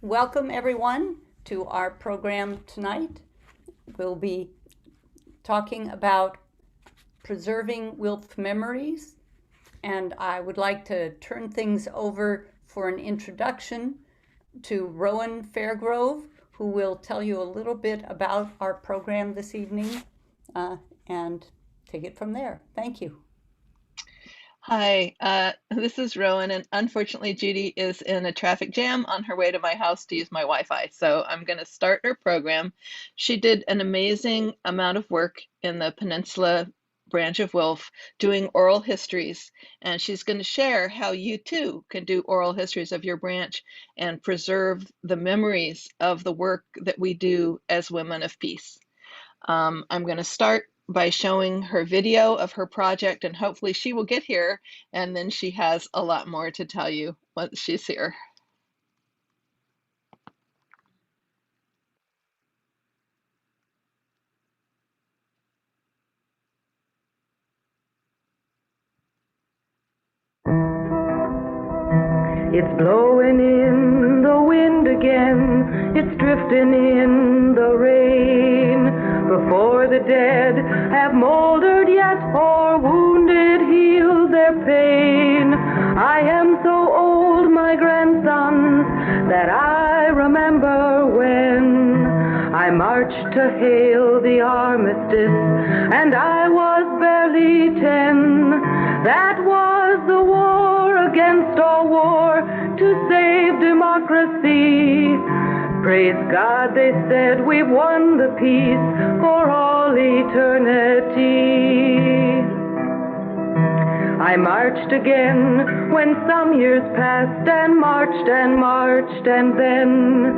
Welcome everyone to our program tonight. We'll be talking about preserving WILPF memories, and I would like to turn things over for an introduction to Rowan Fairgrove, who will tell you a little bit about our program this evening and take it from there. Thank you. Hi, this is Rowan, and unfortunately Judy is in a traffic jam on her way to my house to use my Wi-Fi, so I'm going to start her program. She did an amazing amount of work in the Peninsula branch of WILPF doing oral histories, and she's going to share how you too can do oral histories of your branch and preserve the memories of the work that we do as women of peace. I'm going to start by showing her video of her project, and hopefully she will get here, and then she has a lot more to tell you once she's here. It's blowing in the wind again, it's drifting in the rain. Before the dead have molded yet, or wounded healed their pain. I am so old, my grandsons, that I remember when I marched to hail the armistice, and I was barely 10. That was the war against all war, to save democracy. Praise God, they said, we've won the peace for all eternity. I marched again when some years passed, and marched and marched, and then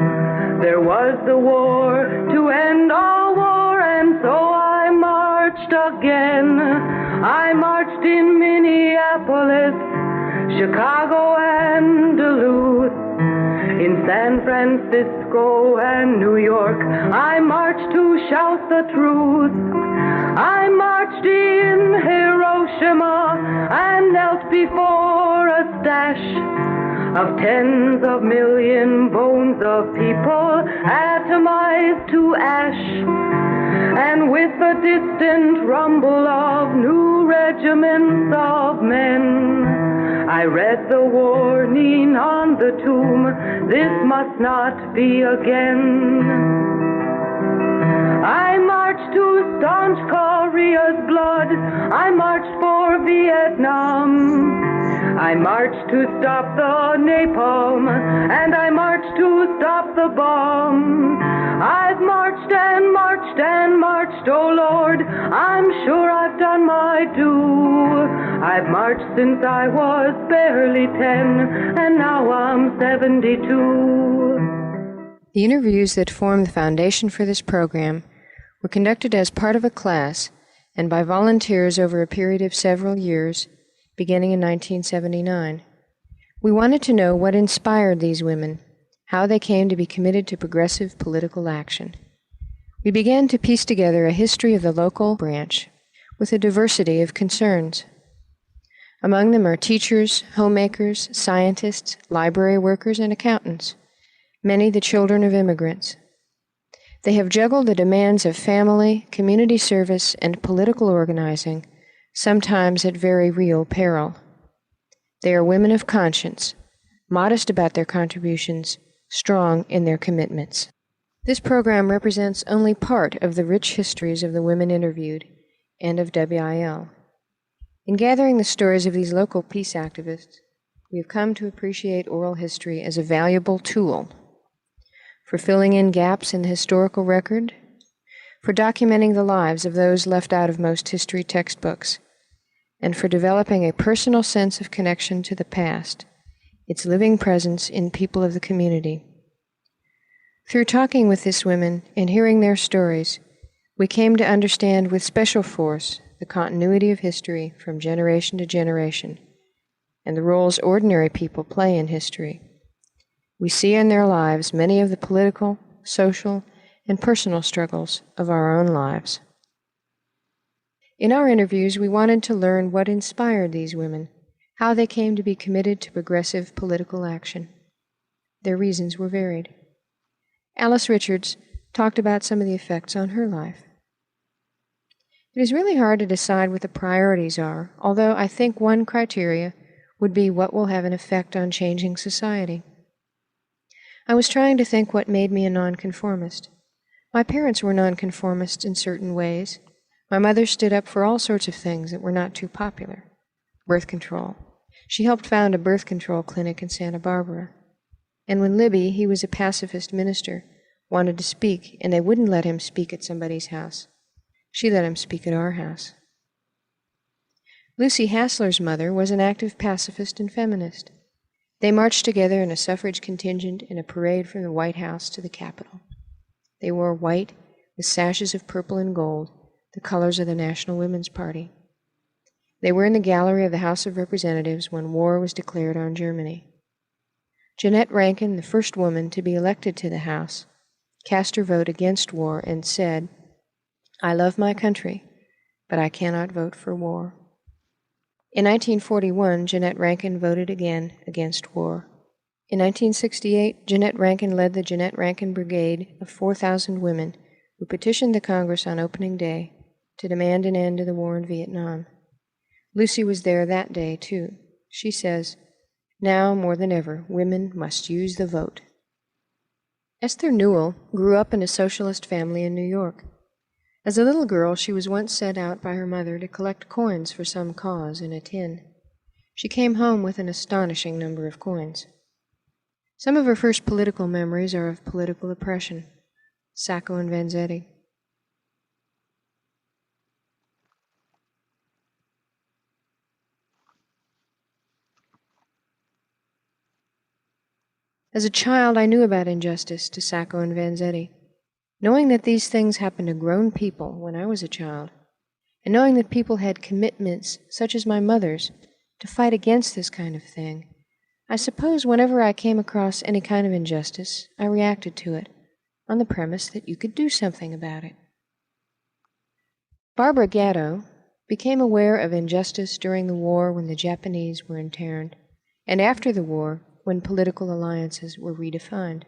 there was the war to end all war, and so I marched again. I marched in Minneapolis, Chicago, and Duluth, in San Francisco and New York. I marched to shout the truth. I marched in Hiroshima and knelt before a stash of tens of million bones of people atomized to ash. And with the distant rumble of new regiments of men, I read the warning on the tomb, this must not be again. I marched to staunch Korea's blood, I marched for Vietnam. I marched to stop the napalm, and I marched to stop the bomb. I've marched and marched and marched, oh Lord, I'm sure I've done my due. I've marched since I was barely 10, and now I'm 72. The interviews that form the foundation for this program were conducted as part of a class and by volunteers over a period of several years, beginning in 1979. We wanted to know what inspired these women, how they came to be committed to progressive political action. We began to piece together a history of the local branch with a diversity of concerns. Among them are teachers, homemakers, scientists, library workers, and accountants, many the children of immigrants. They have juggled the demands of family, community service, and political organizing, sometimes at very real peril. They are women of conscience, modest about their contributions, strong in their commitments. This program represents only part of the rich histories of the women interviewed and of WIL. In gathering the stories of these local peace activists, we have come to appreciate oral history as a valuable tool for filling in gaps in the historical record, for documenting the lives of those left out of most history textbooks, and for developing a personal sense of connection to the past, its living presence in people of the community. Through talking with these women and hearing their stories, we came to understand with special force the continuity of history from generation to generation, and the roles ordinary people play in history. We see in their lives many of the political, social, and personal struggles of our own lives. In our interviews, we wanted to learn what inspired these women, how they came to be committed to progressive political action. Their reasons were varied. Alice Richards talked about some of the effects on her life. It is really hard to decide what the priorities are, although I think one criteria would be what will have an effect on changing society. I was trying to think what made me a nonconformist. My parents were nonconformists in certain ways. My mother stood up for all sorts of things that were not too popular. Birth control. She helped found a birth control clinic in Santa Barbara. And when Libby, he was a pacifist minister, wanted to speak, and they wouldn't let him speak at somebody's house, she let him speak at our house. Lucy Hassler's mother was an active pacifist and feminist. They marched together in a suffrage contingent in a parade from the White House to the Capitol. They wore white with sashes of purple and gold, the colors of the National Women's Party. They were in the gallery of the House of Representatives when war was declared on Germany. Jeanette Rankin, the first woman to be elected to the House, cast her vote against war and said, "I love my country, but I cannot vote for war." In 1941, Jeanette Rankin voted again against war. In 1968, Jeanette Rankin led the Jeanette Rankin Brigade of 4,000 women who petitioned the Congress on opening day to demand an end to the war in Vietnam. Lucy was there that day, too. She says, "Now, more than ever, women must use the vote." Esther Newell grew up in a socialist family in New York. As a little girl, she was once sent out by her mother to collect coins for some cause in a tin. She came home with an astonishing number of coins. Some of her first political memories are of political oppression. Sacco and Vanzetti. As a child, I knew about injustice to Sacco and Vanzetti. Knowing that these things happened to grown people when I was a child, and knowing that people had commitments, such as my mother's, to fight against this kind of thing, I suppose whenever I came across any kind of injustice, I reacted to it, on the premise that you could do something about it. Barbara Gatto became aware of injustice during the war when the Japanese were interned, and after the war when political alliances were redefined.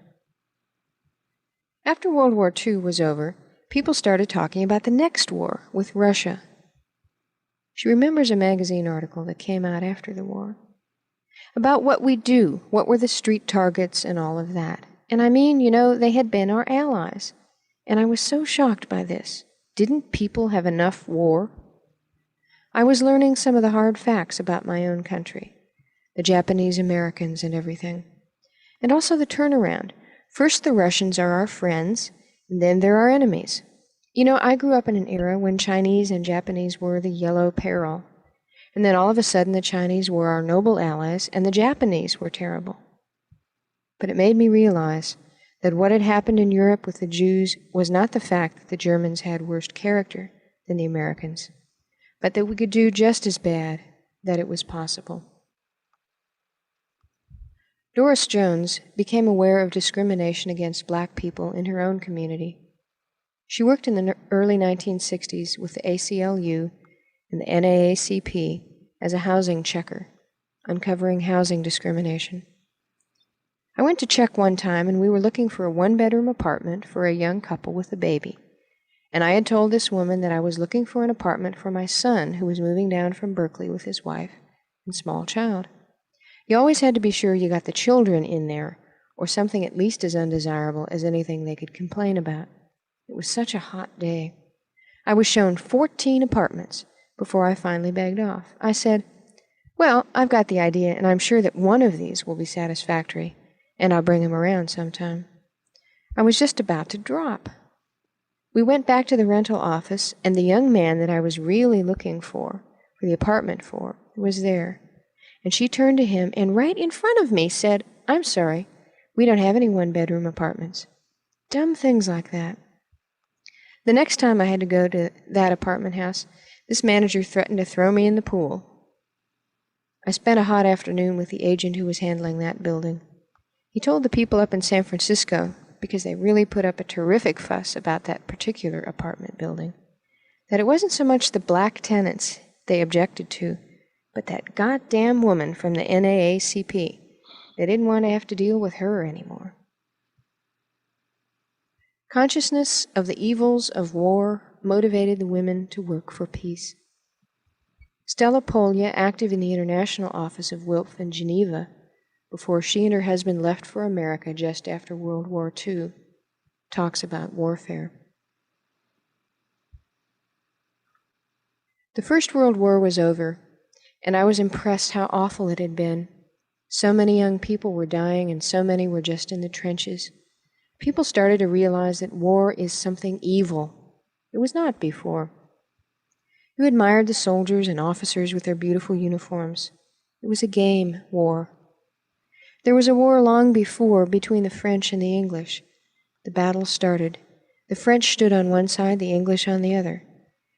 After World War II was over, people started talking about the next war with Russia. She remembers a magazine article that came out after the war about what we'd do, what were the street targets and all of that. And I mean, they had been our allies. And I was so shocked by this. Didn't people have enough war? I was learning some of the hard facts about my own country, the Japanese Americans and everything. And also the turnaround. First the Russians are our friends, and then they're our enemies. I grew up in an era when Chinese and Japanese were the yellow peril. And then all of a sudden the Chinese were our noble allies, and the Japanese were terrible. But it made me realize that what had happened in Europe with the Jews was not the fact that the Germans had worse character than the Americans, but that we could do just as bad, that it was possible. Doris Jones became aware of discrimination against black people in her own community. She worked in the early 1960s with the ACLU and the NAACP as a housing checker, uncovering housing discrimination. I went to check one time, and we were looking for a one-bedroom apartment for a young couple with a baby. And I had told this woman that I was looking for an apartment for my son, who was moving down from Berkeley with his wife and small child. You always had to be sure you got the children in there, or something at least as undesirable as anything they could complain about. It was such a hot day. I was shown 14 apartments before I finally begged off. I said, "Well, I've got the idea, and I'm sure that one of these will be satisfactory, and I'll bring him around sometime." I was just about to drop. We went back to the rental office, and the young man that I was really looking for the apartment for, was there. And she turned to him, and right in front of me said, "I'm sorry, we don't have any one-bedroom apartments." Dumb things like that. The next time I had to go to that apartment house, this manager threatened to throw me in the pool. I spent a hot afternoon with the agent who was handling that building. He told the people up in San Francisco, because they really put up a terrific fuss about that particular apartment building, that it wasn't so much the black tenants they objected to, but that goddamn woman from the NAACP. They didn't want to have to deal with her anymore. Consciousness of the evils of war motivated the women to work for peace. Stella Polya, active in the international office of WILPF in Geneva, before she and her husband left for America just after World War II, talks about warfare. The First World War was over, and I was impressed how awful it had been. So many young people were dying, and so many were just in the trenches. People started to realize that war is something evil. It was not before. You admired the soldiers and officers with their beautiful uniforms. It was a game war. There was a war long before between the French and the English. The battle started. The French stood on one side, the English on the other.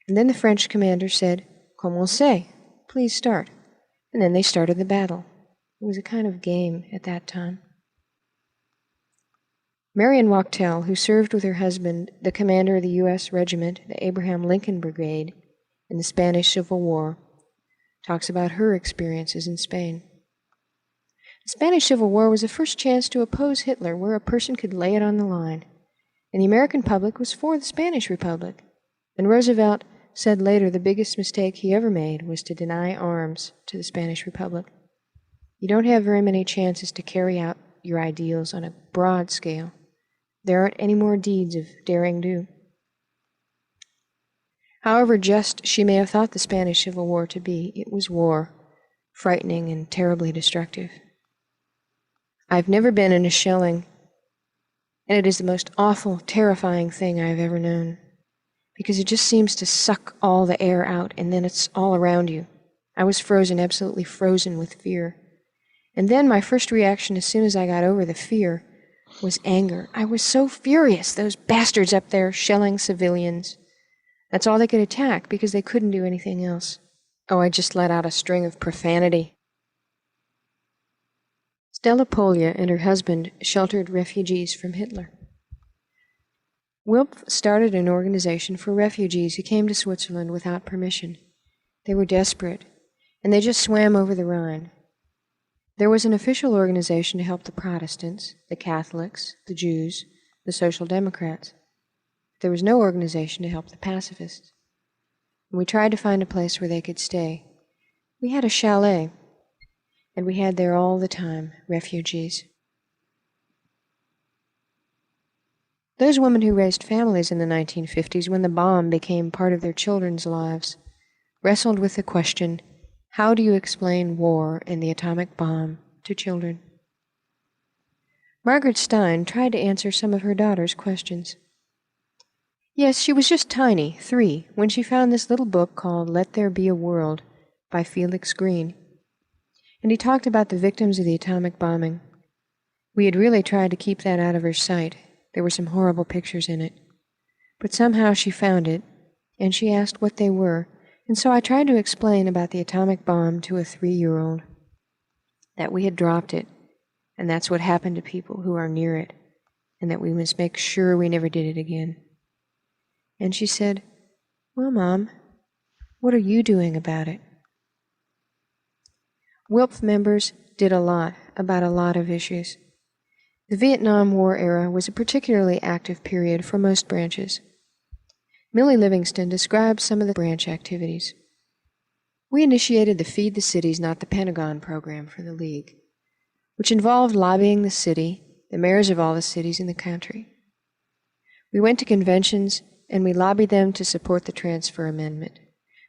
And then the French commander said, "Commencez, please start." And then they started the battle. It was a kind of game at that time. Marion Wachtel, who served with her husband, the commander of the U.S. regiment, the Abraham Lincoln Brigade, in the Spanish Civil War, talks about her experiences in Spain. The Spanish Civil War was the first chance to oppose Hitler where a person could lay it on the line, and the American public was for the Spanish Republic. And Roosevelt said later the biggest mistake he ever made was to deny arms to the Spanish Republic. You don't have very many chances to carry out your ideals on a broad scale. There aren't any more deeds of daring do. However just she may have thought the Spanish Civil War to be, it was war, frightening and terribly destructive. I've never been in a shelling, and it is the most awful, terrifying thing I've ever known, because it just seems to suck all the air out, and then it's all around you. I was frozen, absolutely frozen with fear. And then my first reaction as soon as I got over the fear was anger. I was so furious, those bastards up there shelling civilians. That's all they could attack because they couldn't do anything else. Oh, I just let out a string of profanity. Stella Polya and her husband sheltered refugees from Hitler. WILPF started an organization for refugees who came to Switzerland without permission. They were desperate, and they just swam over the Rhine. There was an official organization to help the Protestants, the Catholics, the Jews, the Social Democrats. There was no organization to help the pacifists. And we tried to find a place where they could stay. We had a chalet, and we had there all the time refugees. Those women who raised families in the 1950s, when the bomb became part of their children's lives, wrestled with the question, how do you explain war and the atomic bomb to children? Margaret Stein tried to answer some of her daughter's questions. Yes, she was just tiny, 3, when she found this little book called Let There Be a World by Felix Green. And he talked about the victims of the atomic bombing. We had really tried to keep that out of her sight. There were some horrible pictures in it. But somehow she found it, and she asked what they were, and so I tried to explain about the atomic bomb to a 3-year-old, that we had dropped it, and that's what happened to people who are near it, and that we must make sure we never did it again. And she said, "Well, Mom, what are you doing about it?" WILPF members did a lot about a lot of issues. The Vietnam War era was a particularly active period for most branches. Millie Livingston describes some of the branch activities. We initiated the Feed the Cities, Not the Pentagon program for the League, which involved lobbying the city, the mayors of all the cities in the country. We went to conventions and we lobbied them to support the transfer amendment,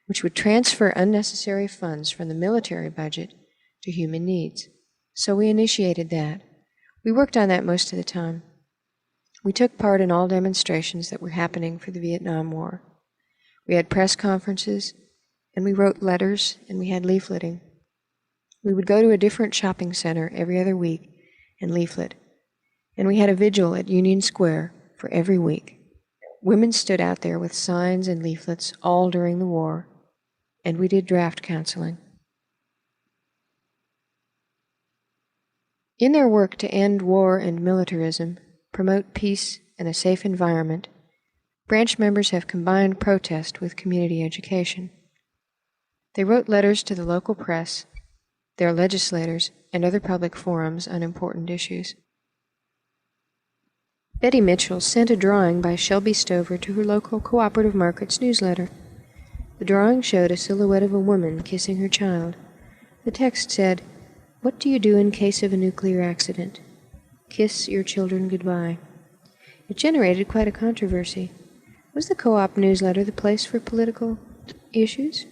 which would transfer unnecessary funds from the military budget to human needs. So we initiated that. We worked on that most of the time. We took part in all demonstrations that were happening for the Vietnam War. We had press conferences, and we wrote letters, and we had leafleting. We would go to a different shopping center every other week and leaflet. And we had a vigil at Union Square for every week. Women stood out there with signs and leaflets all during the war, and we did draft counseling. In their work to end war and militarism, promote peace and a safe environment, branch members have combined protest with community education. They wrote letters to the local press, their legislators, and other public forums on important issues. Betty Mitchell sent a drawing by Shelby Stover to her local Cooperative Markets newsletter. The drawing showed a silhouette of a woman kissing her child. The text said, "What do you do in case of a nuclear accident? Kiss your children goodbye." It generated quite a controversy. Was the co-op newsletter the place for political issues?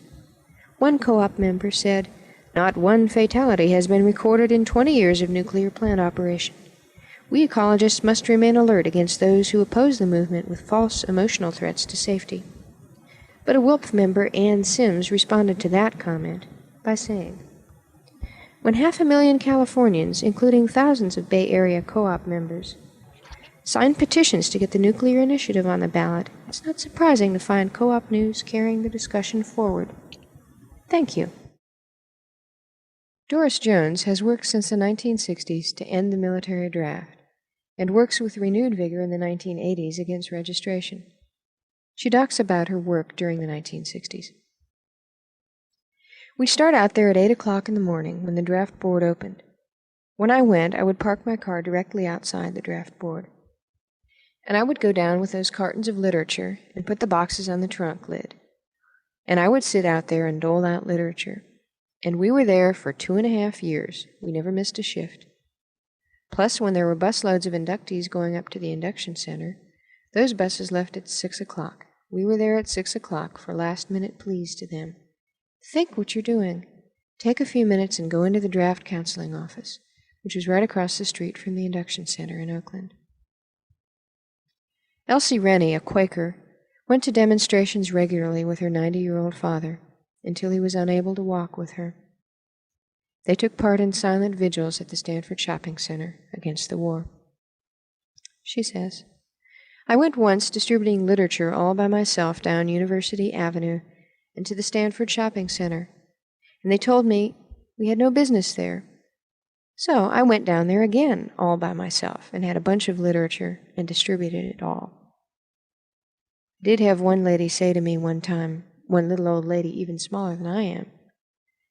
One co-op member said, "Not one fatality has been recorded in 20 years of nuclear plant operation. We ecologists must remain alert against those who oppose the movement with false emotional threats to safety." But a WILPF member, Ann Sims, responded to that comment by saying, "When 500,000 Californians, including thousands of Bay Area co-op members, signed petitions to get the nuclear initiative on the ballot, it's not surprising to find co-op news carrying the discussion forward. Thank you." Doris Jones has worked since the 1960s to end the military draft, and works with renewed vigor in the 1980s against registration. She talks about her work during the 1960s. We'd start out there at 8 o'clock in the morning when the draft board opened. When I went, I would park my car directly outside the draft board. And I would go down with those cartons of literature and put the boxes on the trunk lid. And I would sit out there and dole out literature. And we were there for 2.5 years. We never missed a shift. Plus, when there were busloads of inductees going up to the induction center, those buses left at 6 o'clock. We were there at 6 o'clock for last-minute pleas to them. Think what you're doing. Take a few minutes and go into the draft counseling office, which was right across the street from the induction center in Oakland. Elsie Rennie, a Quaker, went to demonstrations regularly with her 90-year-old father until he was unable to walk with her. They took part in silent vigils at the Stanford Shopping Center against the war. She says, "I went once distributing literature all by myself down University Avenue and to the Stanford Shopping Center, and they told me we had no business there. So I went down there again all by myself and had a bunch of literature and distributed it all. I did have one lady say to me one time, one little old lady even smaller than I am,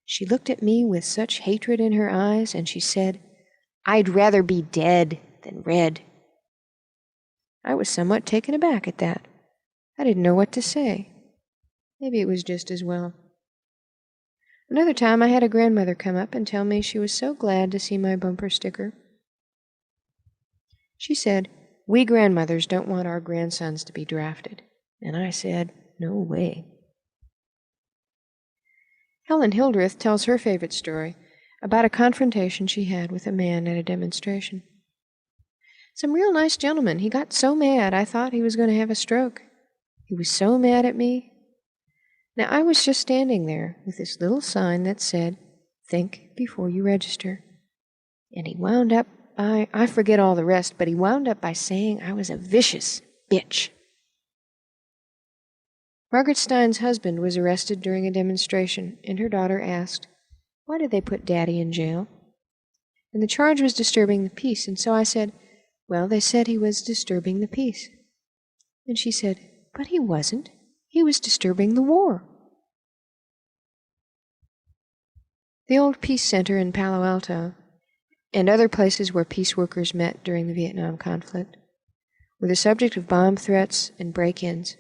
she looked at me with such hatred in her eyes and she said, 'I'd rather be dead than read.' I was somewhat taken aback at that. I didn't know what to say. Maybe it was just as well. Another time I had a grandmother come up and tell me she was so glad to see my bumper sticker. She said, 'We grandmothers don't want our grandsons to be drafted.' And I said, 'No way.'" Helen Hildreth tells her favorite story about a confrontation she had with a man at a demonstration. "Some real nice gentleman. He got so mad I thought he was going to have a stroke. He was so mad at me. Now, I was just standing there with this little sign that said, 'Think before you register.' And he wound up by, I forget all the rest, but he wound up by saying I was a vicious bitch." Margaret Stein's husband was arrested during a demonstration, and her daughter asked, "Why did they put Daddy in jail?" And the charge was disturbing the peace, and so I said, "Well, they said he was disturbing the peace." And she said, "But he wasn't. He was disturbing the war." The old Peace Center in Palo Alto, and other places where peace workers met during the Vietnam conflict, were the subject of bomb threats and break-ins.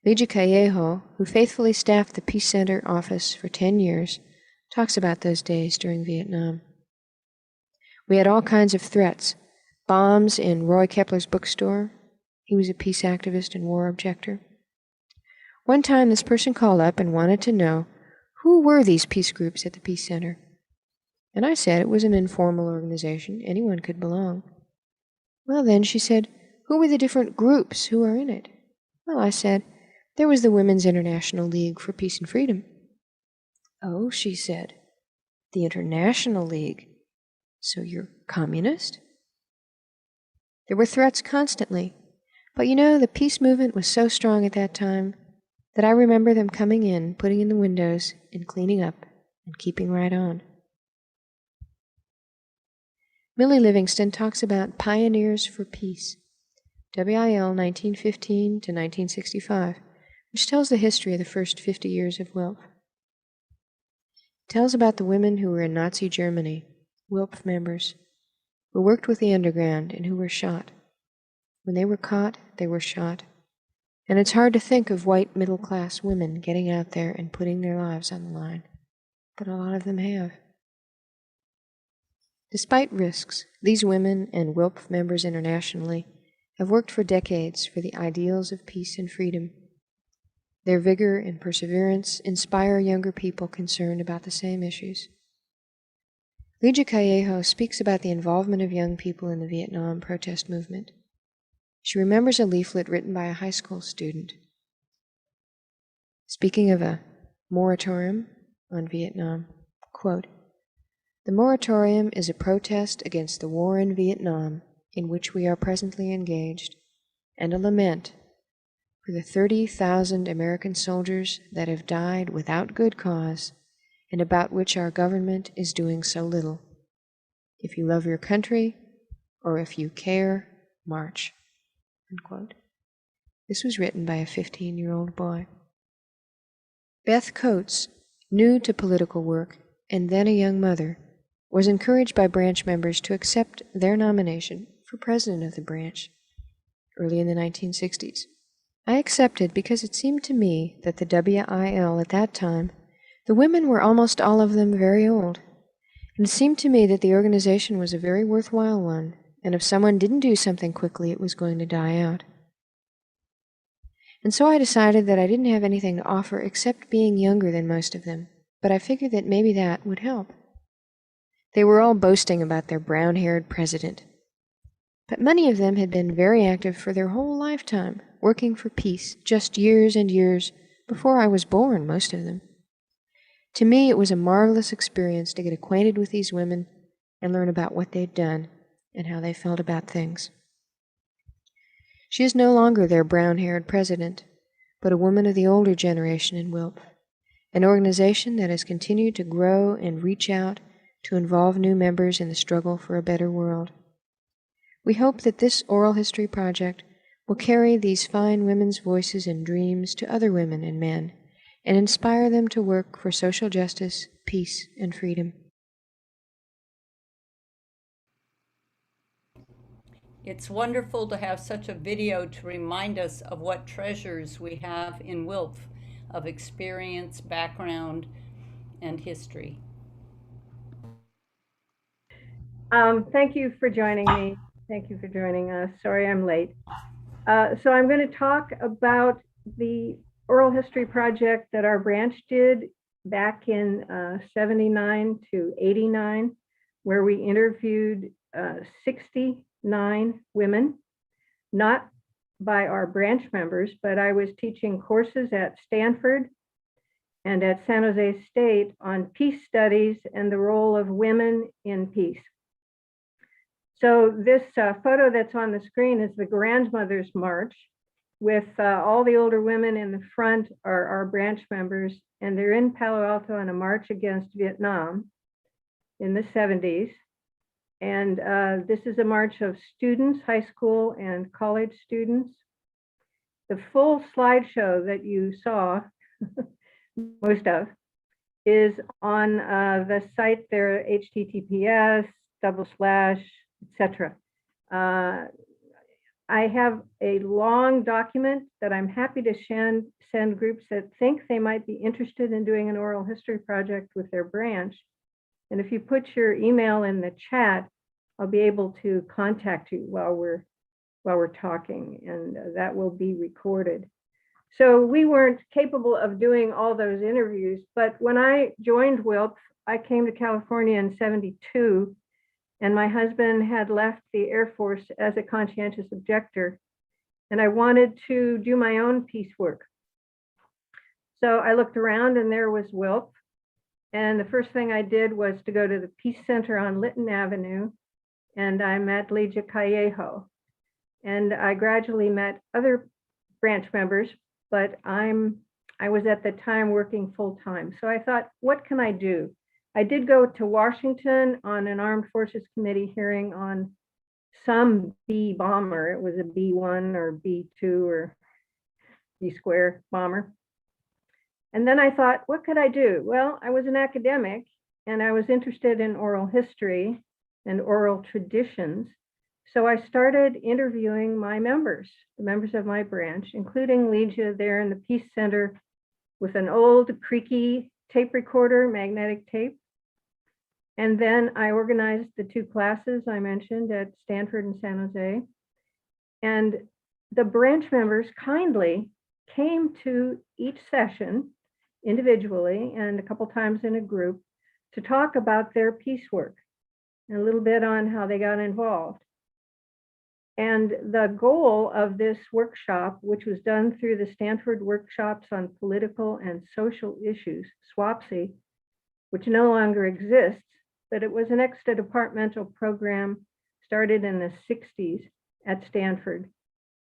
Lija Callejo, who faithfully staffed the Peace Center office for 10 years, talks about those days during Vietnam. "We had all kinds of threats. Bombs in Roy Kepler's bookstore. He was a peace activist and war objector. One time this person called up and wanted to know who were these peace groups at the Peace Center. And I said it was an informal organization. Anyone could belong. Well, then, she said, who were the different groups who are in it? Well, I said, there was the Women's International League for Peace and Freedom. Oh, she said, the International League. So you're communist? There were threats constantly. But you know, the peace movement was so strong at that time that I remember them coming in, putting in the windows, and cleaning up, and keeping right on. Millie Livingston talks about Pioneers for Peace, WIL 1915 to 1965, which tells the history of the first 50 years of WILPF. It tells about the women who were in Nazi Germany, WILPF members, who worked with the underground and who were shot. When they were caught, they were shot. And it's hard to think of white middle-class women getting out there and putting their lives on the line. But a lot of them have. Despite risks, these women and WILPF members internationally have worked for decades for the ideals of peace and freedom. Their vigor and perseverance inspire younger people concerned about the same issues. Ligia Callejo speaks about the involvement of young people in the Vietnam protest movement. She remembers a leaflet written by a high school student. Speaking of a moratorium on Vietnam, quote, "The moratorium is a protest against the war in Vietnam in which we are presently engaged, and a lament for the 30,000 American soldiers that have died without good cause and about which our government is doing so little. If you love your country, or if you care, march." Unquote. This was written by a 15-year-old boy. Beth Coates, new to political work and then a young mother, was encouraged by branch members to accept their nomination for president of the branch early in the 1960s. I accepted because it seemed to me that the WIL at that time, the women were almost all of them very old, and it seemed to me that the organization was a very worthwhile one, and if someone didn't do something quickly, it was going to die out. And so I decided that I didn't have anything to offer except being younger than most of them, but I figured that maybe that would help. They were all boasting about their brown-haired president. But many of them had been very active for their whole lifetime, working for peace, just years and years before I was born, most of them. To me, it was a marvelous experience to get acquainted with these women and learn about what they'd done and how they felt about things. She is no longer their brown-haired president, but a woman of the older generation in WILPF, an organization that has continued to grow and reach out to involve new members in the struggle for a better world. We hope that this oral history project will carry these fine women's voices and dreams to other women and men and inspire them to work for social justice, peace, and freedom. It's wonderful to have such a video to remind us of what treasures we have in WILPF of experience, background, and history. Thank you for joining me. Thank you for joining us. Sorry I'm late. So I'm going to talk about the oral history project that our branch did back in 79 to 89, where we interviewed 69 women, not by our branch members, but I was teaching courses at Stanford and at San Jose State on peace studies and the role of women in peace. So this photo that's on the screen is the Grandmothers March with all the older women in the front are our branch members, and they're in Palo Alto on a march against Vietnam in the 70s. And this is a march of students, high school and college students. The full slideshow that you saw, most of, is on the site there, https:// etc. I have a long document that I'm happy to send groups that think they might be interested in doing an oral history project with their branch. And if you put your email in the chat, I'll be able to contact you while we're talking, and that will be recorded. So we weren't capable of doing all those interviews, but when I joined WILPF, I came to California in '72. And my husband had left the Air Force as a conscientious objector, and I wanted to do my own peace work. So I looked around and there was WILPF. And the first thing I did was to go to the Peace Center on Lytton Avenue, and I met Ligia Callejo. And I gradually met other branch members, but I was at the time working full time. So I thought, what can I do? I did go to Washington on an Armed Forces Committee hearing on some B bomber. It was a B1 or B2 or B square bomber. And then I thought, what could I do? Well, I was an academic and I was interested in oral history. and oral traditions. So I started interviewing my members, the members of my branch, including Legia there in the Peace Center with an old creaky tape recorder, magnetic tape. And then I organized the 2 classes I mentioned at Stanford and San Jose. And the branch members kindly came to each session individually and a couple times in a group to talk about their piecework and a little bit on how they got involved. And the goal of this workshop, which was done through the Stanford Workshops on Political and Social Issues, SWOPSI, which no longer exists, but it was an extra departmental program started in the 60s at Stanford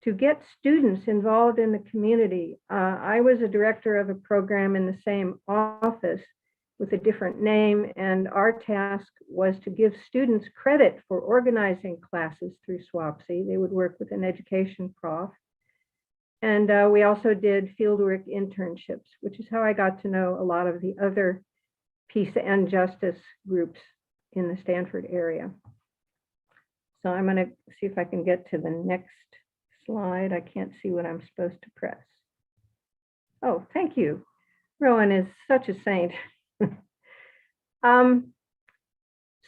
to get students involved in the community. I was a director of a program in the same office with a different name, and our task was to give students credit for organizing classes through SWOPSI. They would work with an education prof. And we also did fieldwork internships, which is how I got to know a lot of the other peace and justice groups in the Stanford area. So I'm going to see if I can get to the next slide. I can't see what I'm supposed to press. Oh, thank you. Rowan is such a saint.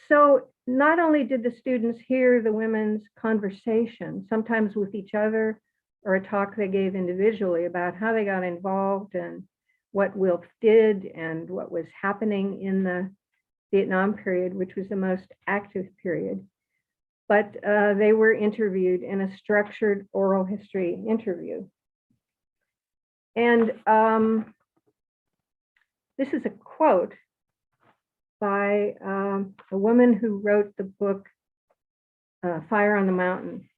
So not only did the students hear the women's conversation, sometimes with each other, or a talk they gave individually about how they got involved and what WILPF did and what was happening in the Vietnam period, which was the most active period, but they were interviewed in a structured oral history interview. And this is a quote by a woman who wrote the book Fire on the Mountain.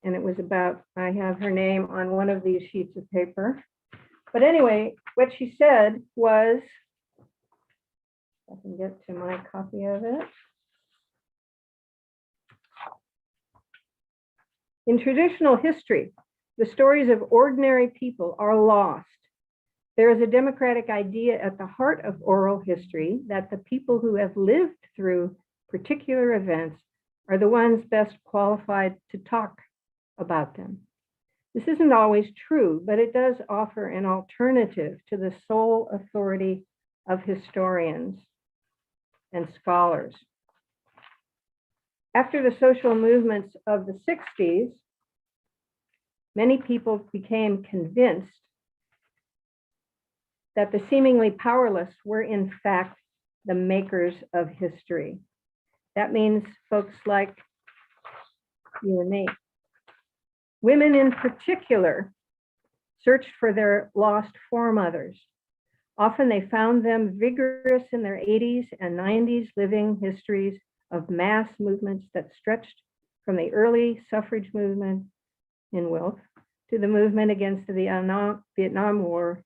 And it was about, I have her name on one of these sheets of paper. But anyway, what she said was, I can get to my copy of it. In traditional history, the stories of ordinary people are lost. There is a democratic idea at the heart of oral history that the people who have lived through particular events are the ones best qualified to talk about them. This isn't always true, but it does offer an alternative to the sole authority of historians and scholars. After the social movements of the 60s, many people became convinced that the seemingly powerless were in fact the makers of history. That means folks like you and me. Women in particular searched for their lost foremothers. Often they found them vigorous in their 80s and 90s, living histories of mass movements that stretched from the early suffrage movement in WILPF to the movement against the Vietnam War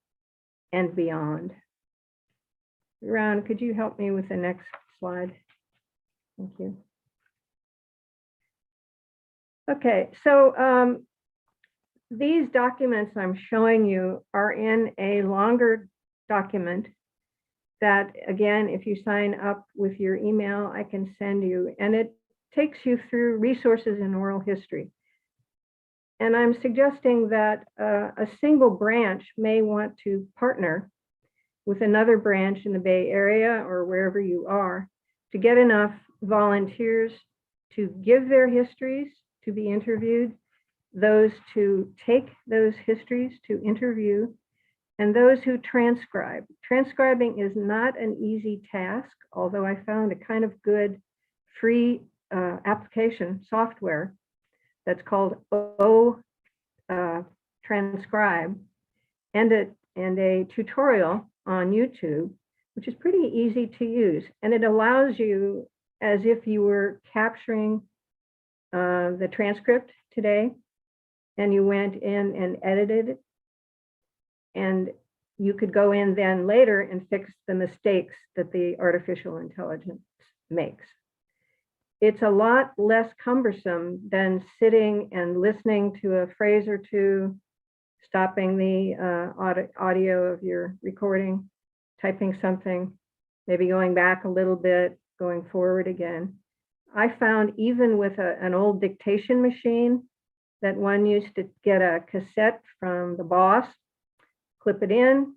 and beyond. Ron, could you help me with the next slide? Thank you. Okay, so these documents I'm showing you are in a longer document that, again, if you sign up with your email, I can send you, and it takes you through resources in oral history. And I'm suggesting that a single branch may want to partner with another branch in the Bay Area or wherever you are to get enough volunteers to give their histories to be interviewed, those to take those histories to interview, and those who transcribe. Transcribing is not an easy task, although I found a kind of good free application software that's called Transcribe, and a tutorial on YouTube, which is pretty easy to use. And it allows you, as if you were capturing the transcript today, and you went in and edited it, and you could go in then later and fix the mistakes that the artificial intelligence makes. It's a lot less cumbersome than sitting and listening to a phrase or two, stopping the audio of your recording, typing something, maybe going back a little bit, going forward again. I found even with an old dictation machine that one used to get a cassette from the boss, clip it in,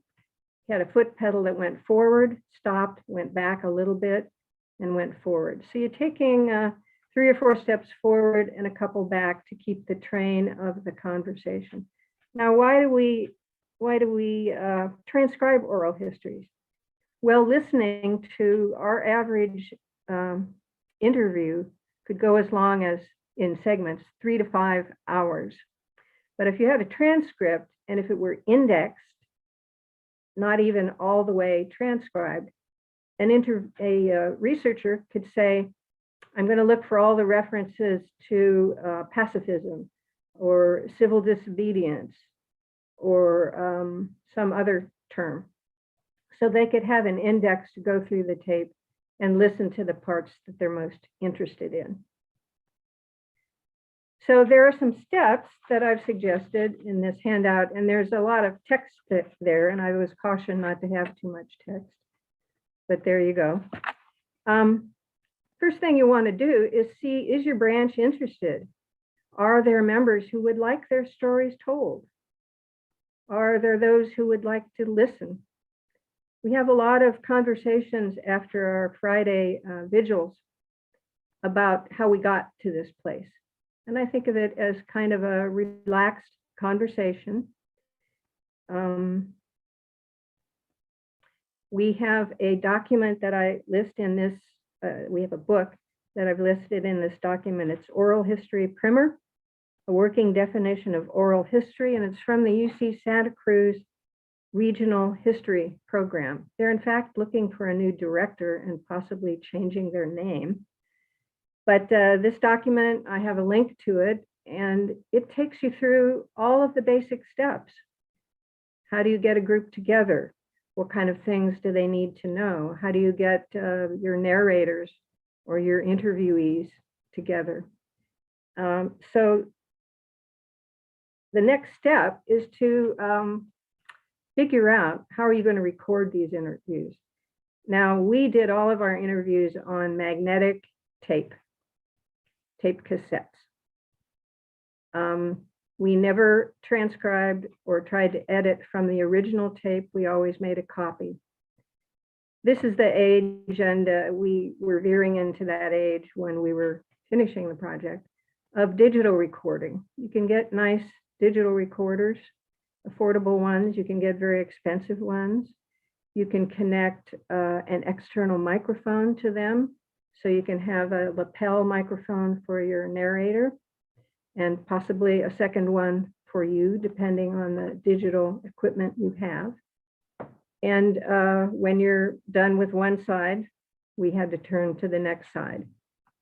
had a foot pedal that went forward, stopped, went back a little bit, and went forward. So you're taking 3 or 4 steps forward and a couple back to keep the train of the conversation. Now, why do we transcribe oral histories? Well, listening to our average interview could go as long as, in segments, 3 to 5 hours. But if you had a transcript, and if it were indexed, not even all the way transcribed, a researcher could say, I'm going to look for all the references to pacifism or civil disobedience or some other term. So they could have an index to go through the tape and listen to the parts that they're most interested in. So there are some steps that I've suggested in this handout, and there's a lot of text there, and I was cautioned not to have too much text, but there you go. First thing you want to do is see, is your branch interested? Are there members who would like their stories told? Are there those who would like to listen? We have a lot of conversations after our Friday vigils about how we got to this place. And I think of it as kind of a relaxed conversation. We have a document that I list in this, we have a book that I've listed in this document. It's Oral History Primer, a working definition of oral history, and it's from the UC Santa Cruz Regional History Program. They're in fact looking for a new director and possibly changing their name. But this document, I have a link to it, and it takes you through all of the basic steps. How do you get a group together? What kind of things do they need to know? How do you get your narrators or your interviewees together? So the next step is to figure out how are you going to record these interviews. Now, we did all of our interviews on magnetic tape cassettes. We never transcribed or tried to edit from the original tape. We always made a copy. This is the age, and we were veering into that age when we were finishing the project, of digital recording. You can get nice digital recorders, affordable ones. You can get very expensive ones. You can connect an external microphone to them. So you can have a lapel microphone for your narrator and possibly a second one for you, depending on the digital equipment you have. And when you're done with one side, we had to turn to the next side.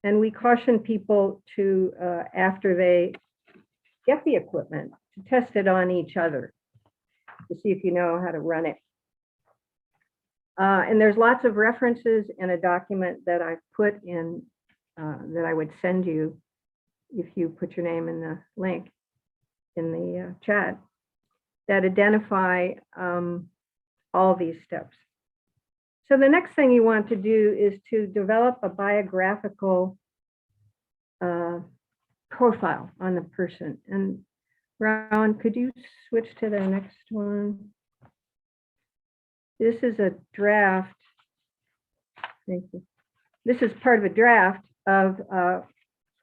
And we caution people to, after they get the equipment, to test it on each other to see if you know how to run it. And there's lots of references in a document that I've put in that I would send you if you put your name in the link in the chat that identify all these steps. So the next thing you want to do is to develop a biographical profile on the person. And Rowan, could you switch to the next one? This is a draft. Thank you. This is part of a draft of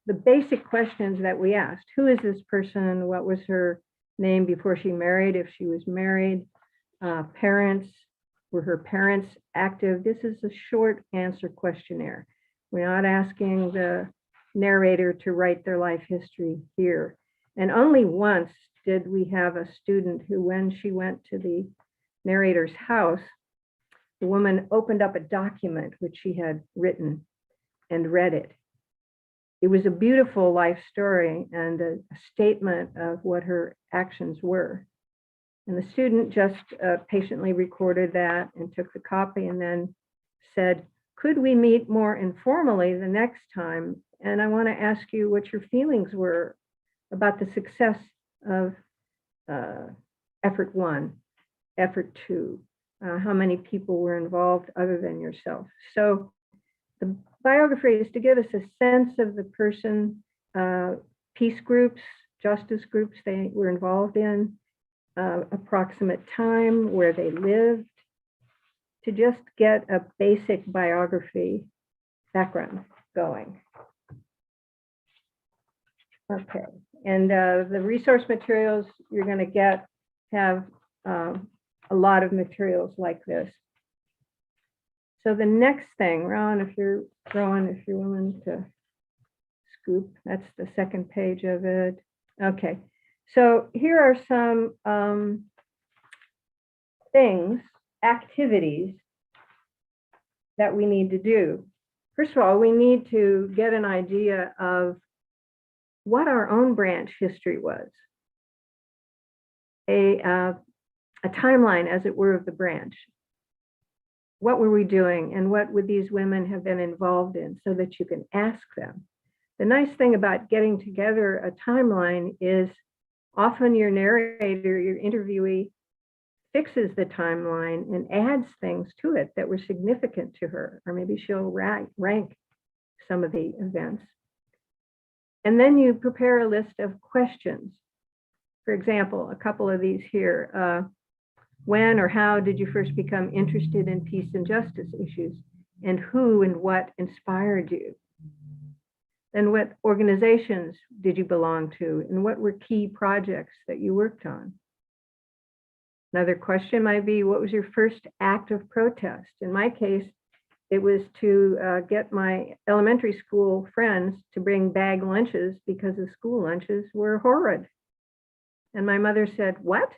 the basic questions that we asked. Who is this person? What was her name before she married, if she was married? Parents, were her parents active? This is a short answer questionnaire. We're not asking the narrator to write their life history here. And only once did we have a student who, when she went to the narrator's house, the woman opened up a document which she had written and read it. It was a beautiful life story and a statement of what her actions were. And the student just patiently recorded that and took the copy and then said, could we meet more informally the next time? And I want to ask you what your feelings were about the success of effort 1, effort 2, how many people were involved other than yourself. So the biography is to give us a sense of the person, peace groups, justice groups they were involved in, approximate time, where they lived, to just get a basic biography background going. Okay, and the resource materials you're going to have a lot of materials like this. So the next thing, Rowan, if you're willing to scoop, that's the second page of it. Okay, so here are some activities that we need to do. First of all, we need to get an idea of what our own branch history was, a timeline, as it were, of the branch. What were we doing, and what would these women have been involved in, so that you can ask them. The nice thing about getting together a timeline is often your narrator, your interviewee, fixes the timeline and adds things to it that were significant to her, or maybe she'll rank some of the events. And then you prepare a list of questions. For example, a couple of these here. When or how did you first become interested in peace and justice issues? And who and what inspired you? Then what organizations did you belong to? And what were key projects that you worked on? Another question might be, what was your first act of protest? In my case, it was to get my elementary school friends to bring bag lunches because the school lunches were horrid. And my mother said, "What?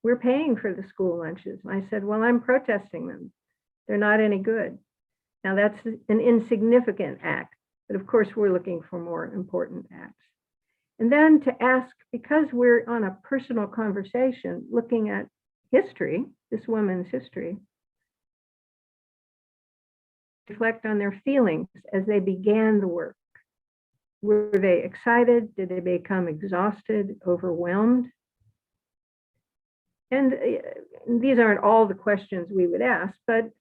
We're paying for the school lunches." And I said, "Well, I'm protesting them. They're not any good." Now that's an insignificant act, but of course we're looking for more important acts. And then to ask, because we're on a personal conversation looking at history, this woman's history, reflect on their feelings as they began the work. Were they excited? Did they become exhausted, overwhelmed? And these aren't all the questions we would ask, but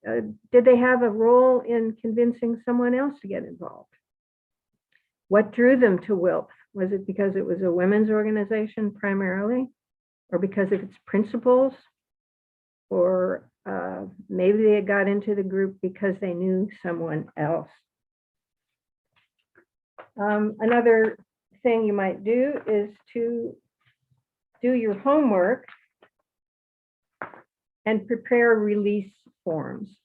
did they have a role in convincing someone else to get involved? What drew them to WILPF? Was it because it was a women's organization primarily, or because of its principles? Or maybe they got into the group because they knew someone else. Another thing you might do is to do your homework and prepare release forms.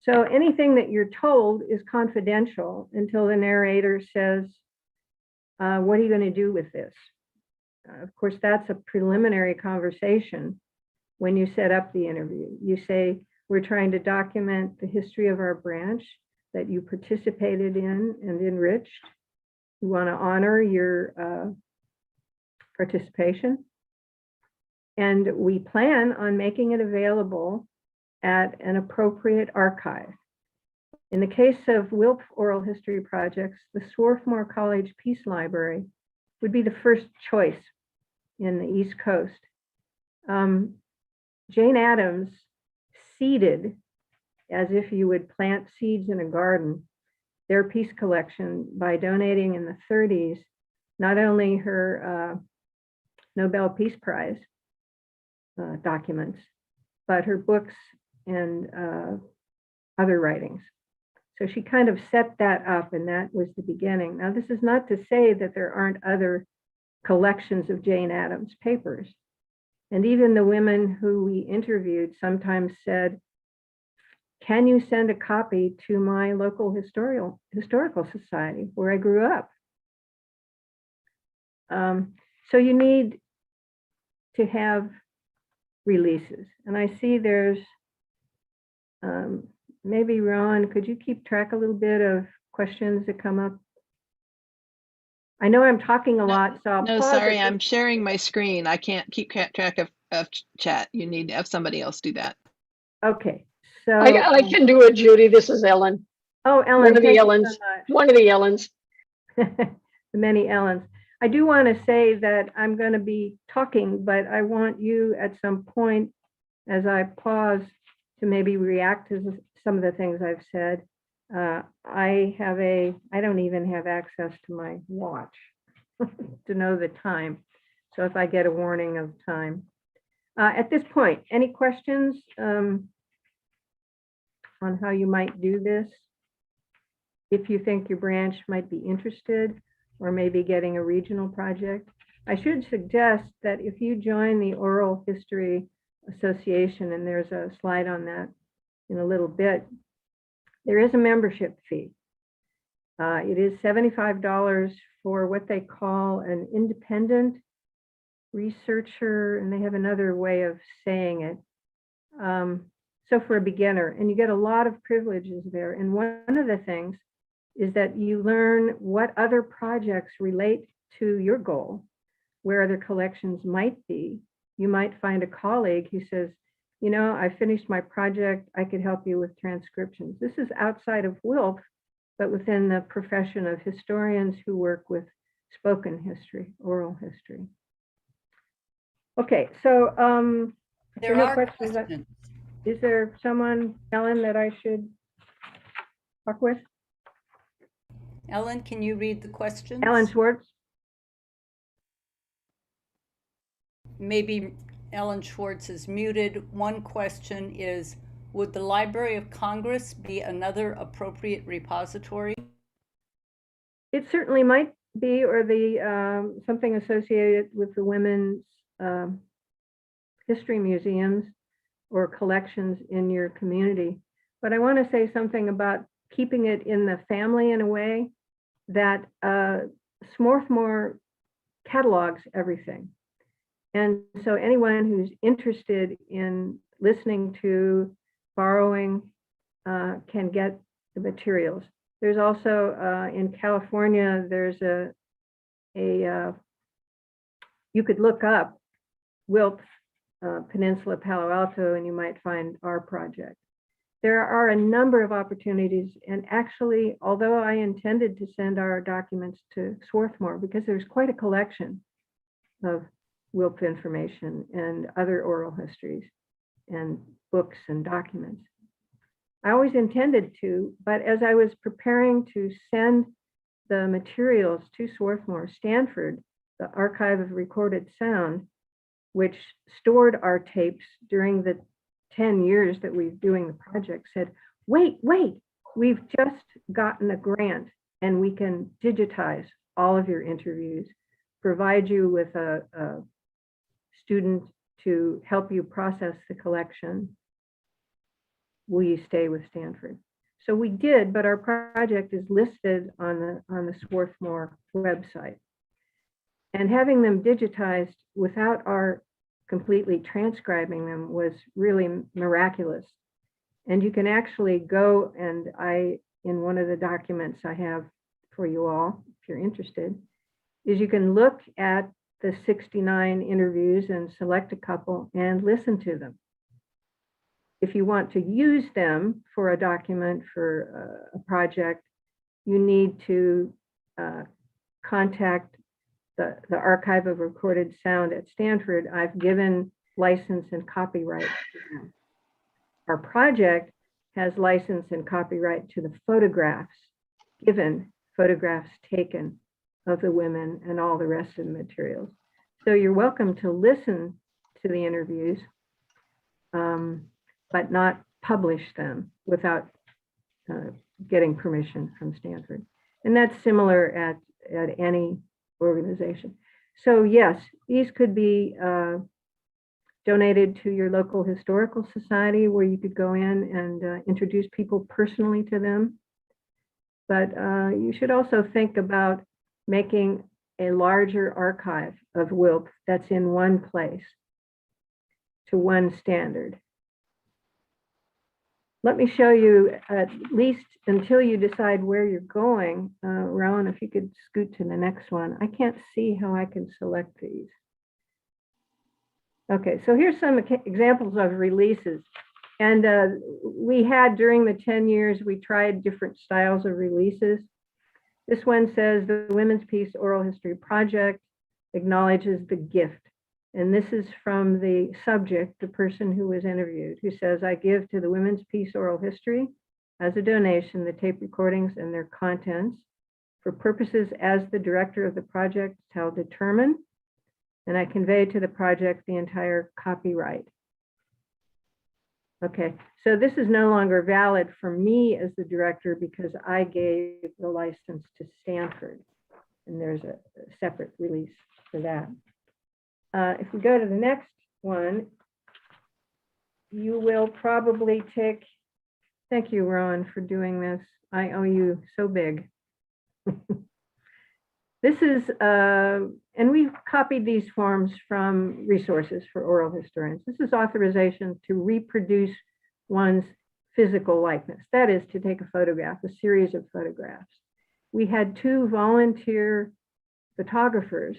So anything that you're told is confidential until the narrator says, what are you going to do with this? Of course, that's a preliminary conversation. When you set up the interview, you say, we're trying to document the history of our branch that you participated in and enriched. We want to honor your participation. And we plan on making it available at an appropriate archive. In the case of WILPF oral history projects, the Swarthmore College Peace Library would be the first choice in the East Coast. Jane Addams seeded, as if you would plant seeds in a garden, their peace collection by donating in the 30s, not only her Nobel Peace Prize documents, but her books and other writings. So she kind of set that up, and that was the beginning. Now, this is not to say that there aren't other collections of Jane Addams papers. And even the women who we interviewed sometimes said, can you send a copy to my local historical society where I grew up? So you need to have releases. And I see there's, maybe Rowan, could you keep track a little bit of questions that come up? I know I'm talking a lot, so I'll No, pause sorry, it. I'm sharing my screen. I can't keep track of chat. You need to have somebody else do that. Okay, so I can do it, Judy. This is Ellen. Oh, Ellen, One of the thank you Ellens. so much. One of the Ellens. The many Ellens. I do want to say that I'm going to be talking, but I want you at some point, as I pause, to maybe react to some of the things I've said. I don't even have access to my watch to know the time. So if I get a warning of time. At this point, any questions on how you might do this? If you think your branch might be interested, or maybe getting a regional project. I should suggest that if you join the Oral History Association, and there's a slide on that in a little bit, there is a membership fee. It is $75 for what they call an independent researcher, and they have another way of saying it. So for a beginner, and you get a lot of privileges there. And one of the things is that you learn what other projects relate to your goal, where other collections might be. You might find a colleague who says, you know, I finished my project, I could help you with transcriptions. This is outside of WILPF, but within the profession of historians who work with spoken history, oral history. Okay, so There no are questions. questions. Is there someone, Ellen, that I should talk with? Ellen, can you read the questions? Ellen Schwartz? Maybe Ellen Schwartz is muted. One question is, would the Library of Congress be another appropriate repository? It certainly might be, or the something associated with the women's history museums or collections in your community. But I want to say something about keeping it in the family in a way that Swarthmore catalogs everything. And so anyone who's interested in listening to, borrowing, can get the materials. There's also in California, there's you could look up WILPF Peninsula Palo Alto and you might find our project. There are a number of opportunities, and actually, although I intended to send our documents to Swarthmore because there's quite a collection of WILPF information and other oral histories and books and documents. I always intended to, but as I was preparing to send the materials to Swarthmore, Stanford, the Archive of Recorded Sound, which stored our tapes during the 10 years that we've doing the project, said, wait, we've just gotten a grant and we can digitize all of your interviews, provide you with a student to help you process the collection. Will you stay with Stanford? So we did, but our project is listed on the Swarthmore website. And having them digitized without our completely transcribing them was really miraculous. And you can actually go, and in one of the documents I have for you all, if you're interested, is you can look at the 69 interviews and select a couple and listen to them. If you want to use them for a document for a project, you need to contact the Archive of Recorded Sound at Stanford. I've given license and copyright to them. Our project has license and copyright to the photographs, given photographs taken of the women and all the rest of the materials. So you're welcome to listen to the interviews, but not publish them without getting permission from Stanford. And that's similar at any organization. So yes, these could be donated to your local historical society where you could go in and introduce people personally to them. But you should also think about making a larger archive of WILPF that's in one place to one standard. Let me show you, at least until you decide where you're going, Rowan, if you could scoot to the next one. I can't see how I can select these. Okay, so here's some examples of releases. And we had, during the 10 years, we tried different styles of releases. This one says the Women's Peace Oral History Project acknowledges the gift. And this is from the subject, the person who was interviewed, who says, I give to the Women's Peace Oral History as a donation the tape recordings and their contents for purposes as the director of the project shall determine, and I convey to the project the entire copyright. Okay, so this is no longer valid for me as the director because I gave the license to Stanford, and there's a separate release for that. If we go to the next one, you will probably take, thank you, Rowan, for doing this. I owe you so big. This is, and we've copied these forms from resources for oral historians. This is authorization to reproduce one's physical likeness. That is to take a photograph, a series of photographs. We had 2 volunteer photographers,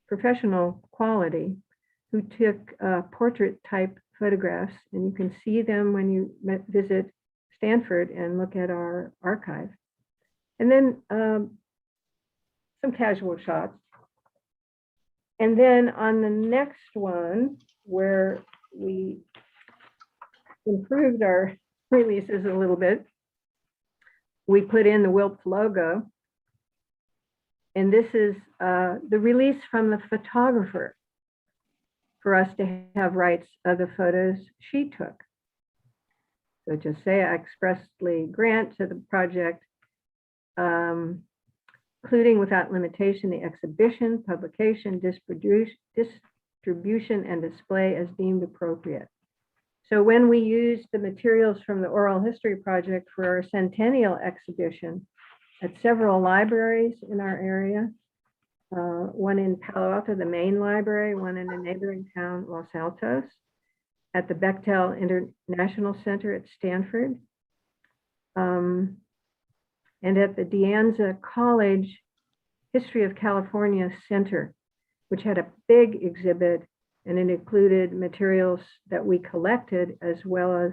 professional quality, who took portrait type photographs, and you can see them when you visit Stanford and look at our archive. And then some casual shots. And then on the next one, where we improved our releases a little bit, we put in the WILPF logo. And this is the release from the photographer for us to have rights of the photos she took. So just say I expressly grant to the project, including without limitation the exhibition, publication, distribution, and display as deemed appropriate. So when we used the materials from the Oral History Project for our centennial exhibition at several libraries in our area, one in Palo Alto, the main library, one in a neighboring town, Los Altos, at the Bechtel International Center at Stanford, and at the De Anza College History of California Center, which had a big exhibit, and it included materials that we collected as well as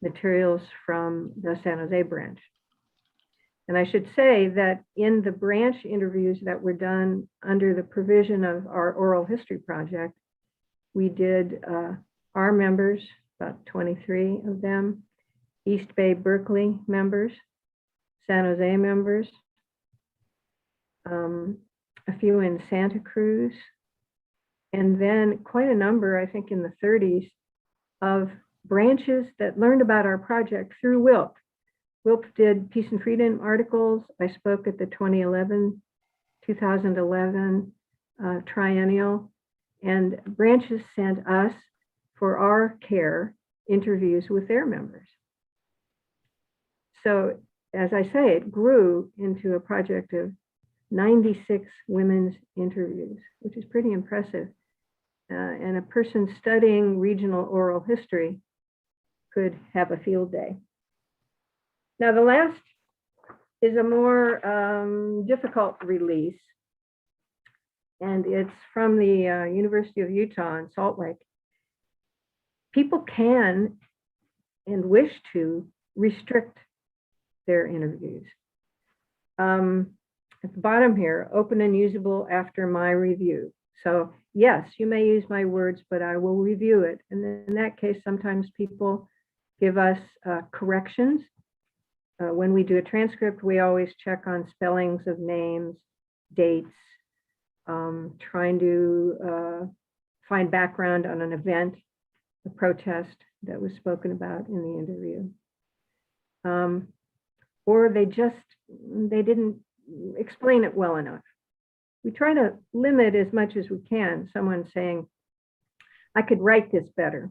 materials from the San Jose branch. And I should say that in the branch interviews that were done under the provision of our Oral History Project, we did our members, about 23 of them, East Bay Berkeley members, San Jose members, a few in Santa Cruz, and then quite a number, I think in the 30s, of branches that learned about our project through WILPF. WILPF did Peace and Freedom articles. I spoke at the 2011 triennial, and branches sent us, for our care, interviews with their members. So as I say, it grew into a project of 96 women's interviews, which is pretty impressive. And a person studying regional oral history could have a field day. Now, the last is a more difficult release, and it's from the University of Utah in Salt Lake. People can and wish to restrict their interviews. At the bottom here, open and usable after my review. So yes, you may use my words, but I will review it. And in that case, sometimes people give us corrections. When we do a transcript, we always check on spellings of names, dates, trying to find background on an event, a protest that was spoken about in the interview. Or they didn't explain it well enough. We try to limit as much as we can someone saying, I could write this better,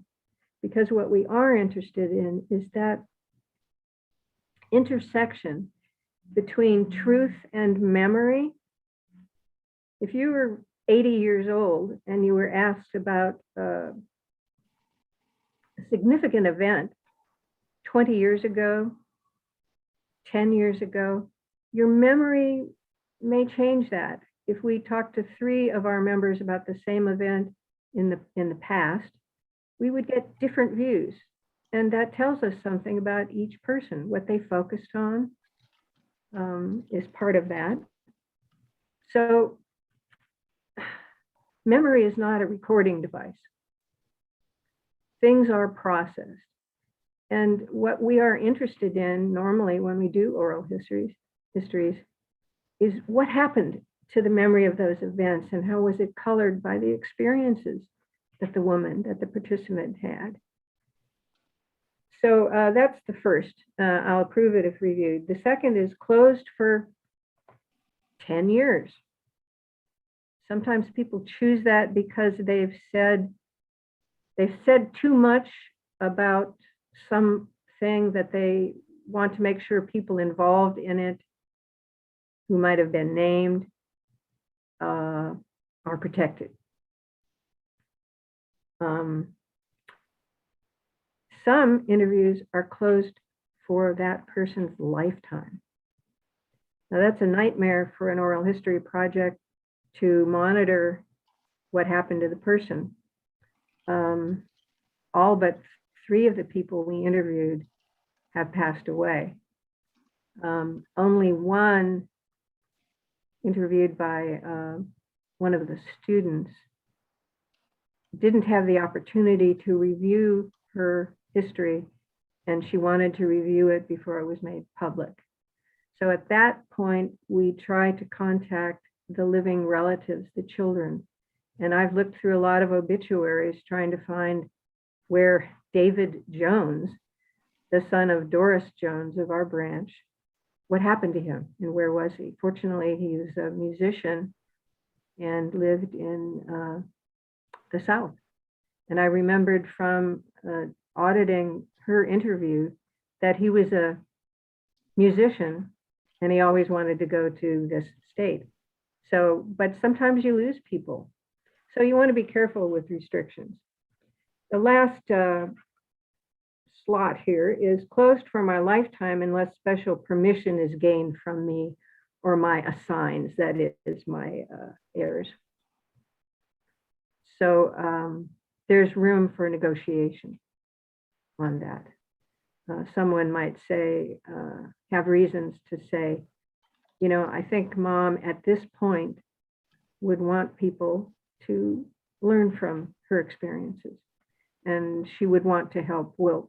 because what we are interested in is that intersection between truth and memory. If you were 80 years old and you were asked about a significant event 20 years ago, 10 years ago, your memory may change that. If we talk to 3 of our members about the same event in the past, we would get different views. And that tells us something about each person. What they focused on is part of that. So memory is not a recording device. Things are processed. And what we are interested in normally when we do oral histories is what happened to the memory of those events and how was it colored by the experiences that the participant had. So that's the first. I'll approve it if reviewed. The second is closed for 10 years. Sometimes people choose that because they've said too much about something that they want to make sure people involved in it who might have been named are protected. Some interviews are closed for that person's lifetime. Now that's a nightmare for an oral history project to monitor what happened to the person. All but 3 of the people we interviewed have passed away. Only one interviewed by one of the students didn't have the opportunity to review her history, and she wanted to review it before it was made public. So at that point, we tried to contact the living relatives, the children. And I've looked through a lot of obituaries trying to find where David Jones, the son of Doris Jones of our branch, what happened to him and where was he? Fortunately, he was a musician and lived in the South. And I remembered from auditing her interview that he was a musician and he always wanted to go to this state. So, but sometimes you lose people. So you want to be careful with restrictions. The last slot here is closed for my lifetime unless special permission is gained from me or my assigns, that is my heirs. So there's room for negotiation on that. Someone might say, have reasons to say, you know, I think Mom at this point would want people to learn from her experiences. And she would want to help WILPF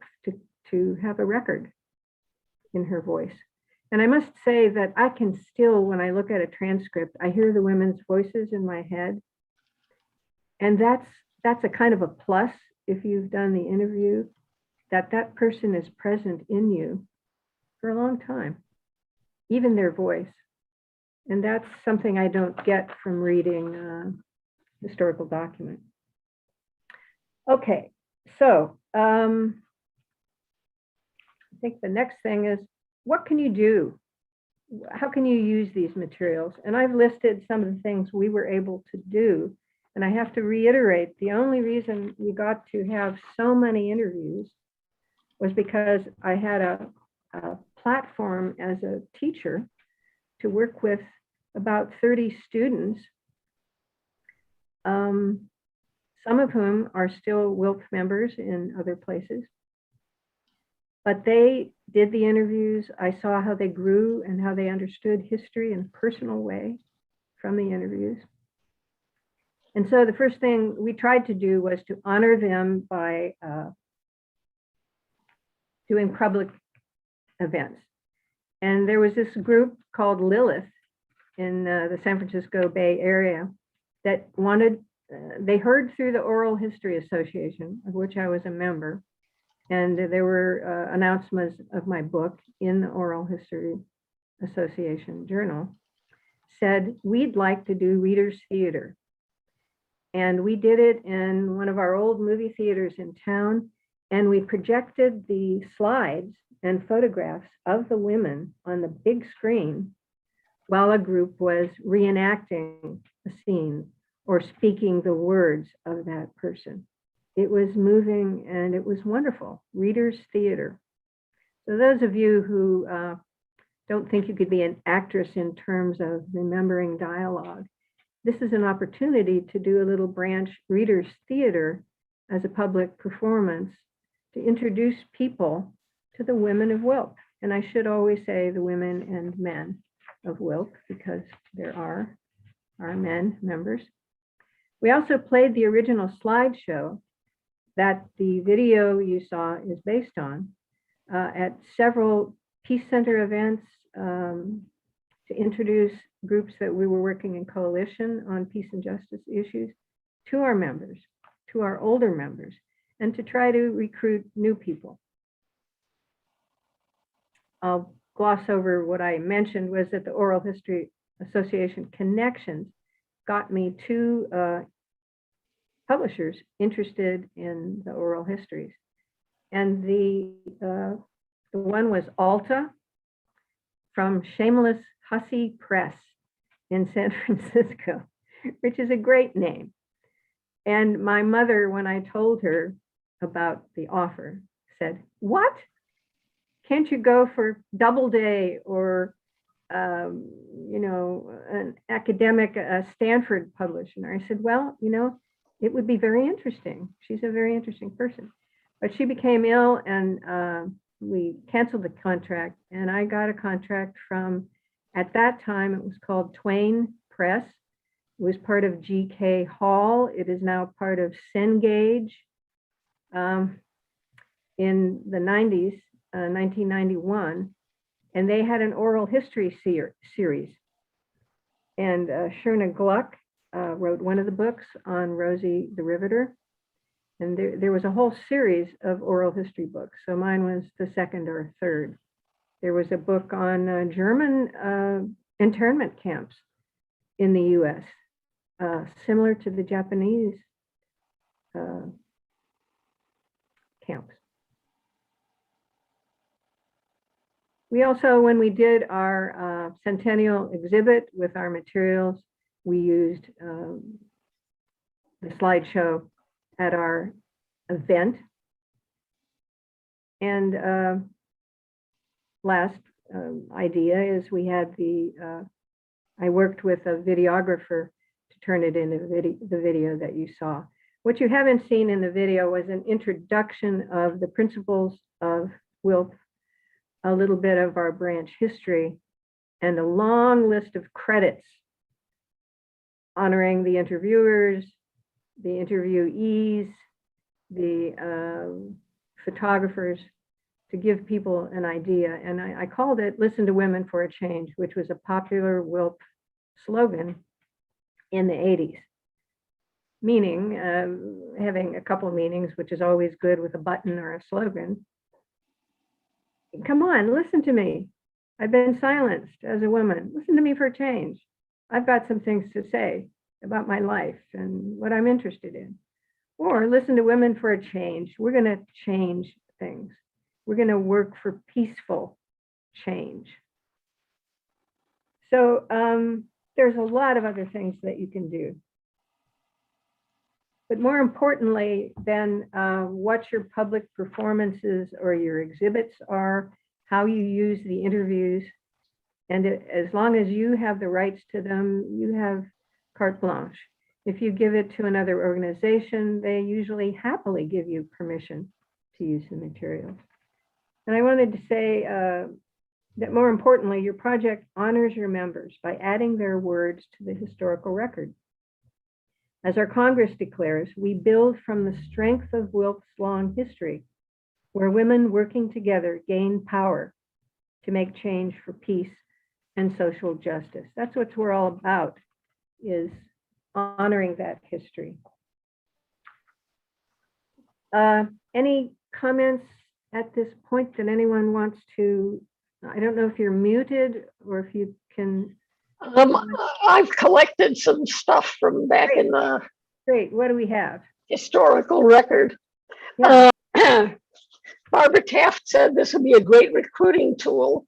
to have a record in her voice. And I must say that I can still, when I look at a transcript, I hear the women's voices in my head. And that's a kind of a plus if you've done the interview, that person is present in you for a long time, even their voice. And that's something I don't get from reading historical documents. Okay, so I think the next thing is, what can you do? How can you use these materials? And I've listed some of the things we were able to do. And I have to reiterate, the only reason we got to have so many interviews was because I had a platform as a teacher to work with about 30 students, some of whom are still WILPF members in other places. But they did the interviews. I saw how they grew and how they understood history in a personal way from the interviews. And so the first thing we tried to do was to honor them by doing public events. And there was this group called Lilith in the San Francisco Bay Area that wanted, they heard through the Oral History Association, of which I was a member, and there were announcements of my book in the Oral History Association Journal, said, we'd like to do readers' theater. And we did it in one of our old movie theaters in town, and we projected the slides and photographs of the women on the big screen while a group was reenacting a scene or speaking the words of that person. It was moving and it was wonderful. Readers' theater. So those of you who don't think you could be an actress in terms of remembering dialogue, this is an opportunity to do a little branch readers' theater as a public performance to introduce people to the women of WILPF. And I should always say the women and men of WILPF because there are men members. We also played the original slideshow that the video you saw is based on. at several Peace Center events to introduce groups that we were working in coalition on peace and justice issues to our members, to our older members, and to try to recruit new people. I'll gloss over what I mentioned was that the Oral History Association connections got me two publishers interested in the oral histories. And the one was Alta from Shameless Hussy Press in San Francisco, which is a great name. And my mother, when I told her about the offer, said, "What? Can't you go for Doubleday or an academic Stanford publisher?" I said, "Well, it would be very interesting. She's a very interesting person." But she became ill and we canceled the contract. And I got a contract from, at that time, it was called Twain Press. It was part of G.K. Hall. It is now part of Cengage. In the 90s, 1991, and they had an oral history series. And Sherna Gluck wrote one of the books on Rosie the Riveter. And there was a whole series of oral history books. So mine was the second or third. There was a book on German internment camps in the US, similar to the Japanese camps. We also, when we did our centennial exhibit with our materials, we used the slideshow at our event. And last idea is we had I worked with a videographer to turn it into the video that you saw. What you haven't seen in the video was an introduction of the principles of WILPF, a little bit of our branch history, and a long list of credits honoring the interviewers, the interviewees, the photographers, to give people an idea. And I called it "Listen to Women for a Change," which was a popular WILPF slogan in the 80s. Meaning, having a couple of meanings, which is always good with a button or a slogan. Come on, listen to me. I've been silenced as a woman. Listen to me for a change. I've got some things to say about my life and what I'm interested in. Or listen to women for a change. We're going to change things. We're going to work for peaceful change. So there's a lot of other things that you can do. But more importantly than what your public performances or your exhibits are, how you use the interviews, and as long as you have the rights to them, you have carte blanche. If you give it to another organization, they usually happily give you permission to use the materials. And I wanted to say that more importantly, your project honors your members by adding their words to the historical record. As our Congress declares, we build from the strength of WILPF's long history, where women working together gain power to make change for peace and social justice. That's what we're all about, is honoring that history. Any comments at this point that anyone wants to? I don't know if you're muted or if you can. I've collected some stuff from back in the Great. What do we have? historical record. Yeah. Barbara Taft said this would be a great recruiting tool,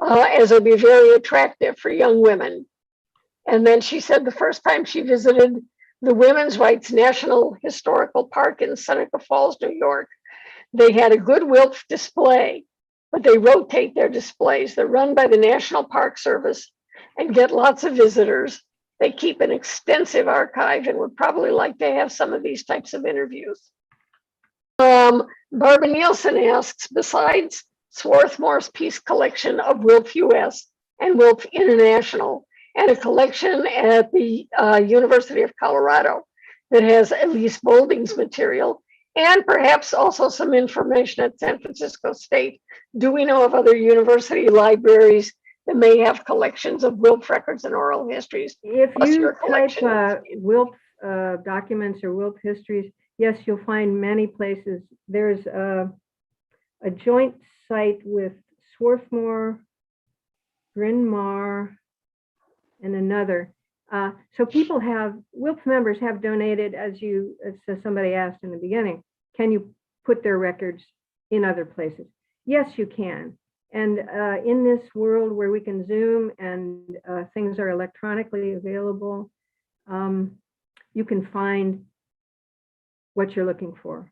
as it would be very attractive for young women. And then she said the first time she visited the Women's Rights National Historical Park in Seneca Falls, New York, they had a good WILPF display, but they rotate their displays. They're run by the National Park Service and get lots of visitors. They keep an extensive archive and would probably like to have some of these types of interviews. Barbara Nielsen asks, besides Swarthmore's Peace Collection of WILPF US and WILPF International, and a collection at the University of Colorado that has Elise Boulding's material, And perhaps also some information at San Francisco State. Do we know of other university libraries that may have collections of WILPF records and oral histories? If Plus you your type collection. WILPF documents or WILPF histories, yes, you'll find many places. There's a joint site with Swarthmore, Bryn Mawr, and another. So people have, WILPF members have donated, as somebody asked in the beginning, can you put their records in other places? Yes, you can. And in this world where we can Zoom and things are electronically available, you can find what you're looking for.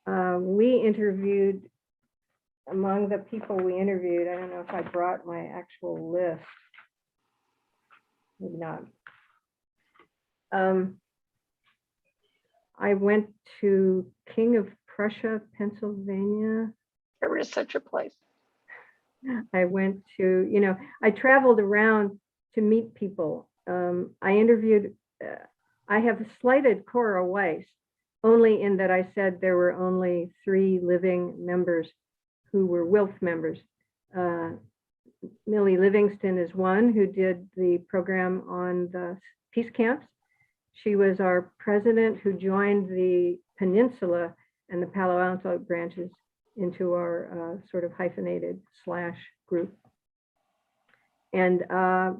We interviewed, among the people we interviewed, I don't know if I brought my actual list. Maybe not. I went to King of Prussia, Pennsylvania. There is such a place. I went to, I traveled around to meet people. I interviewed, I have slighted Cora Weiss only in that I said there were only 3 living members who were WILPF members. Millie Livingston is one who did the program on the peace camps. She was our president who joined the Peninsula and the Palo Alto branches into our sort of hyphenated / group. And a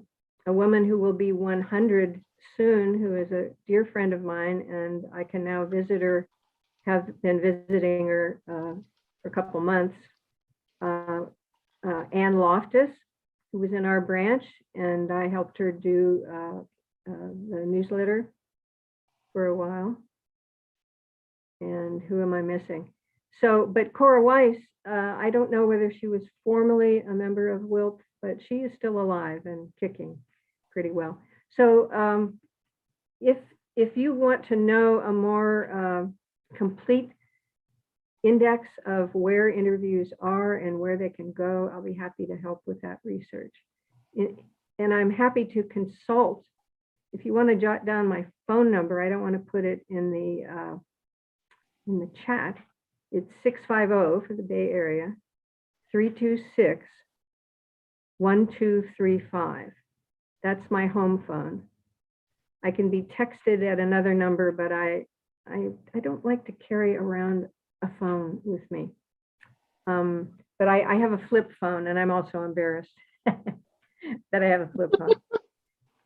woman who will be 100 soon, who is a dear friend of mine, and I can now visit her, have been visiting her for a couple months, Ann Loftus, who was in our branch, and I helped her do the newsletter for a while. And who am I missing? So, but Cora Weiss, I don't know whether she was formally a member of WILPF, but she is still alive and kicking pretty well. So if you want to know a more complete index of where interviews are and where they can go, I'll be happy to help with that research. And I'm happy to consult. If you want to jot down my phone number, I don't want to put it in the chat. It's 650 for the Bay Area, 326-1235. That's my home phone. I can be texted at another number, but I don't like to carry around a phone with me. But I have a flip phone, and I'm also embarrassed that I have a flip phone.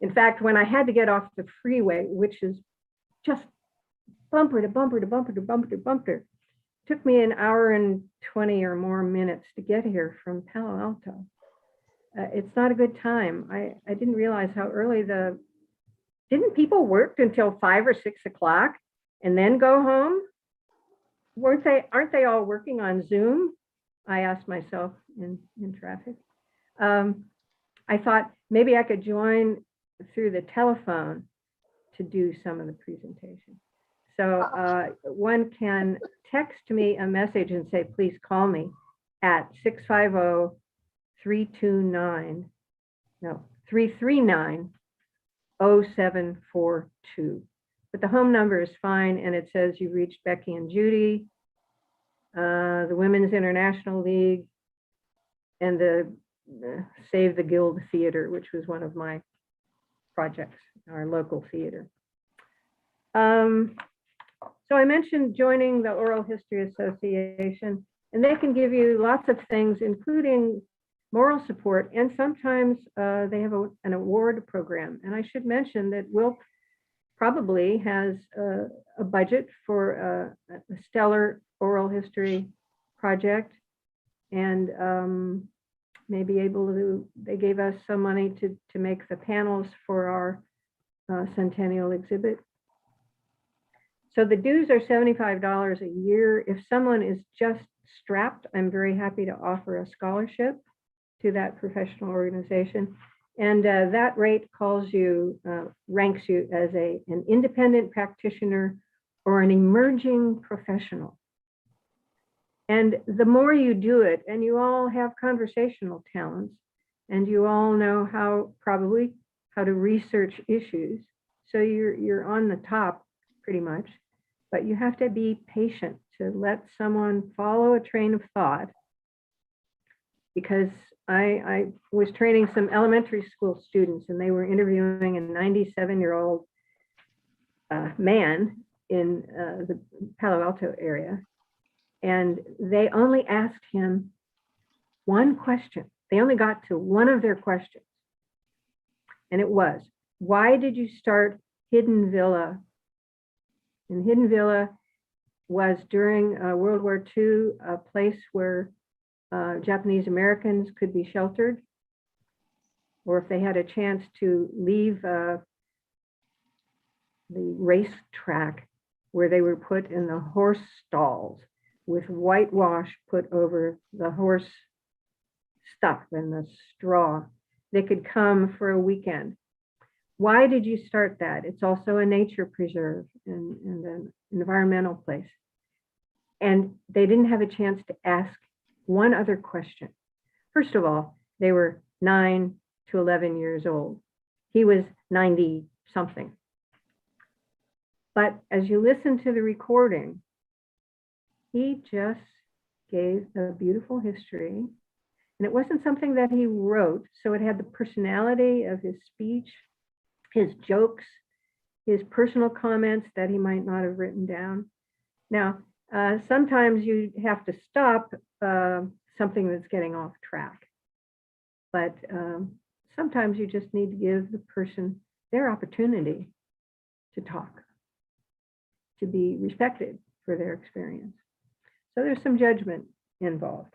In fact, when I had to get off the freeway, which is just bumper to bumper to bumper to bumper to bumper, took me an hour and 20 or more minutes to get here from Palo Alto. It's not a good time. I didn't realize how early didn't people work until 5 or 6 o'clock and then go home? Aren't they all working on Zoom? I asked myself in traffic. I thought maybe I could join through the telephone to do some of the presentation. So one can text me a message and say, please call me at 339-0742. But the home number is fine, and it says you reached Becky and Judy, the Women's International League, and the Save the Guild Theater, which was one of my projects, our local theater. So I mentioned joining the Oral History Association, and they can give you lots of things, including moral support, and sometimes they have an award program. And I should mention that WILPF probably has a budget for a stellar oral history project, and may be able to, they gave us some money to make the panels for our centennial exhibit. So the dues are $75 a year. If someone is just strapped, I'm very happy to offer a scholarship to that professional organization. And that rate calls you, ranks you as an independent practitioner or an emerging professional. And the more you do it, and you all have conversational talents, and you all know probably how to research issues, so you're on the top pretty much. but you have to be patient to let someone follow a train of thought, because I was training some elementary school students and they were interviewing a 97-year-old man in the Palo Alto area. And they only asked him one question. They only got to one of their questions. And it was, why did you start Hidden Villa? And Hidden Villa was during World War II, a place where Japanese Americans could be sheltered, or if they had a chance to leave the race track, where they were put in the horse stalls with whitewash put over the horse stuff and the straw. They could come for a weekend. Why did you start that? It's also a nature preserve and an environmental place. And they didn't have a chance to ask one other question. First of all, they were 9 to 11 years old. He was 90 something. But as you listen to the recording, he just gave a beautiful history. And it wasn't something that he wrote, so it had the personality of his speech, his jokes, his personal comments that he might not have written down. Now, sometimes you have to stop something that's getting off track, but sometimes you just need to give the person their opportunity to talk, to be respected for their experience. So there's some judgment involved.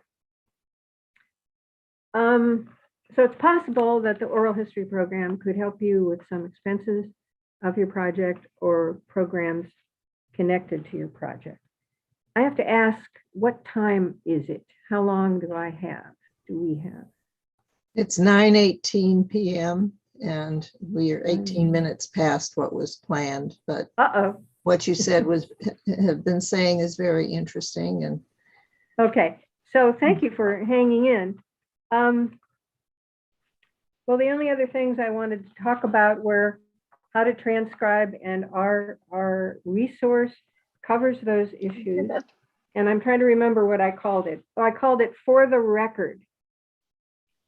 So it's possible that the oral history program could help you with some expenses of your project or programs connected to your project. I have to ask, what time is it? How long do we have? It's 9:18 p.m. and we are 18 minutes past what was planned, but what you said have been saying is very interesting. And okay, so thank you for hanging in. Well, the only other things I wanted to talk about were how to transcribe, and our resource covers those issues. And I'm trying to remember what I called it. Oh, I called it For the Record,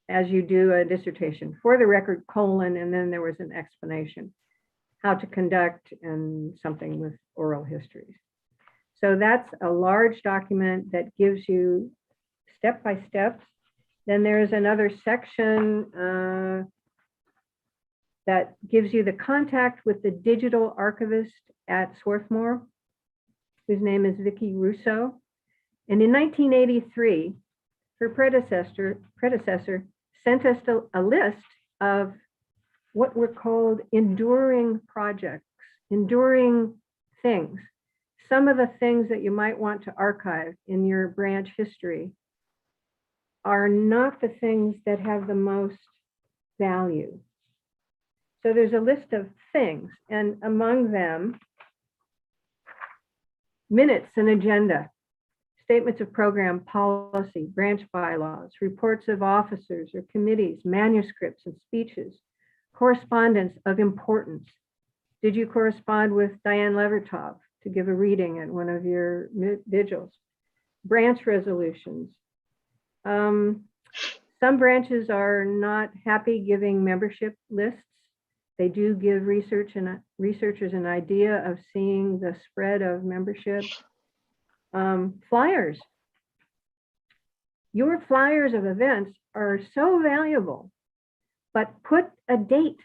as you do a dissertation, for the record, colon, and then there was an explanation, how to conduct and something with oral histories. So that's a large document that gives you step-by-steps. Then there's another section that gives you the contact with the digital archivist at Swarthmore, whose name is Vicki Russo. And in 1983, her predecessor sent us a list of what were called enduring projects, enduring things. Some of the things that you might want to archive in your branch history are not the things that have the most value. So there's a list of things, and among them, minutes and agenda, statements of program policy, branch bylaws, reports of officers or committees, manuscripts and speeches, correspondence of importance. Did you correspond with Diane Levertov to give a reading at one of your vigils? Branch resolutions. Some branches are not happy giving membership lists. They do give researchers an idea of seeing the spread of membership. Flyers. Your flyers of events are so valuable, but put a date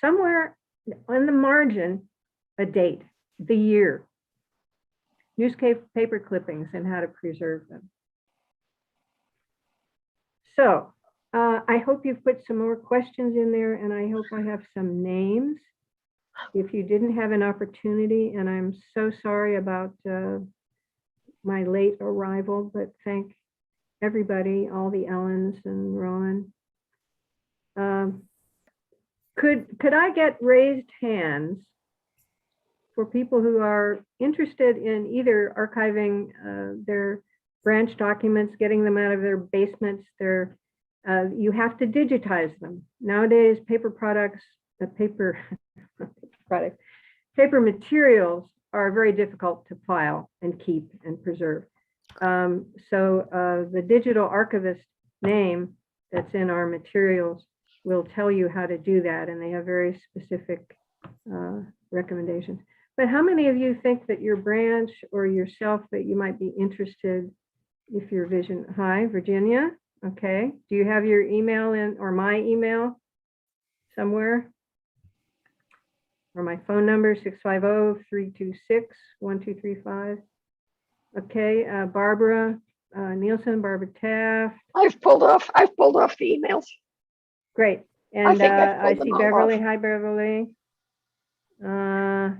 somewhere on the margin, a date, the year. Newspaper clippings and how to preserve them. So I hope you've put some more questions in there, and I hope I have some names. If you didn't have an opportunity, and I'm so sorry about my late arrival, but thank everybody, all the Ellens and Rowan. Could I get raised hands for people who are interested in either archiving their branch documents, getting them out of their basements? You have to digitize them. Nowadays, paper products paper materials are very difficult to file and keep and preserve. So the digital archivist name that's in our materials will tell you how to do that, and they have very specific recommendations. But how many of you think that your branch or yourself that you might be interested if your vision? Hi, Virginia. Okay. Do you have your email in, or my email somewhere? Or my phone number, 650-326-1235. Okay, Barbara Nielsen, Barbara Taft. I've pulled off the emails. Great. And I see Beverly. Off. Hi, Beverly. I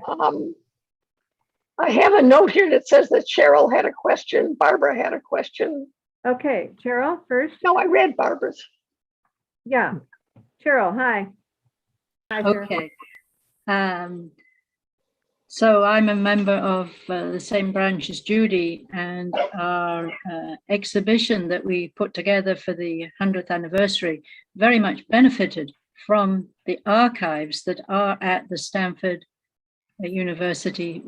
have a note here that says that Cheryl had a question. Barbara had a question. Okay, Cheryl first. No, I read Barbara's. Yeah, Cheryl, hi. Hi, Cheryl. Okay. So I'm a member of the same branch as Judy, and our exhibition that we put together for the 100th anniversary very much benefited from the archives that are at the Stanford University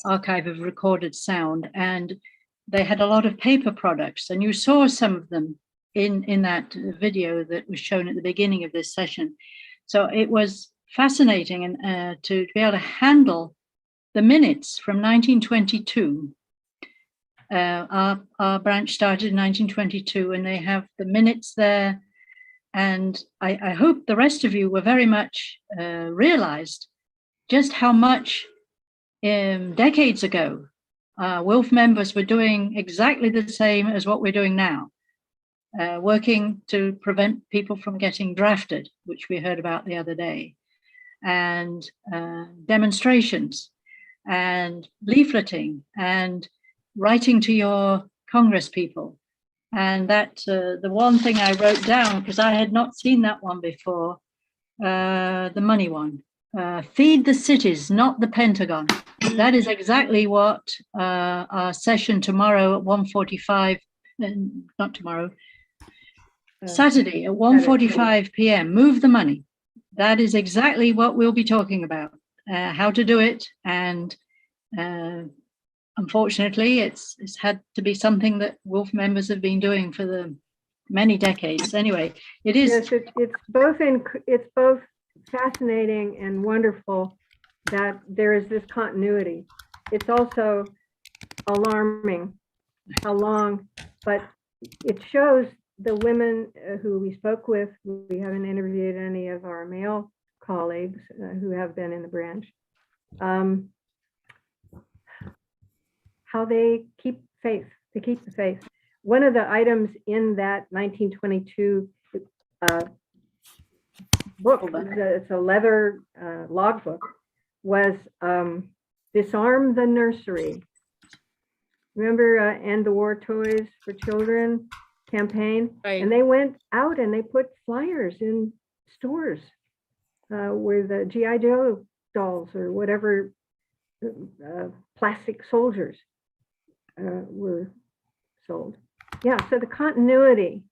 Archive of Recorded Sound, and they had a lot of paper products, and you saw some of them in that video that was shown at the beginning of this session. So it was fascinating and to be able to handle the minutes from 1922. Our branch started in 1922, and they have the minutes there. And I hope the rest of you were very much realized just how much decades ago WILPF members were doing exactly the same as what we're doing now, working to prevent people from getting drafted, which we heard about the other day, and demonstrations and leafleting and writing to your Congress people. And that the one thing I wrote down, because I had not seen that one before, the money one, feed the cities, not the Pentagon. That is exactly what our session tomorrow at 1:45, not tomorrow, Saturday at 1:45 p.m. Move the money. That is exactly what we'll be talking about, how to do it. And unfortunately, it's had to be something that WILPF members have been doing for the many decades. Anyway, it is. Yes, it's both fascinating and wonderful that there is this continuity. It's also alarming how long, but it shows the women who we spoke with. We haven't interviewed any of our male colleagues who have been in the branch, how they keep faith, to keep the faith. One of the items in that 1922 book, it's a leather logbook, was Disarm the Nursery. Remember End the War Toys for Children campaign? Right. And they went out and they put flyers in stores where the G.I. Joe dolls or whatever plastic soldiers were sold. Yeah, so the continuity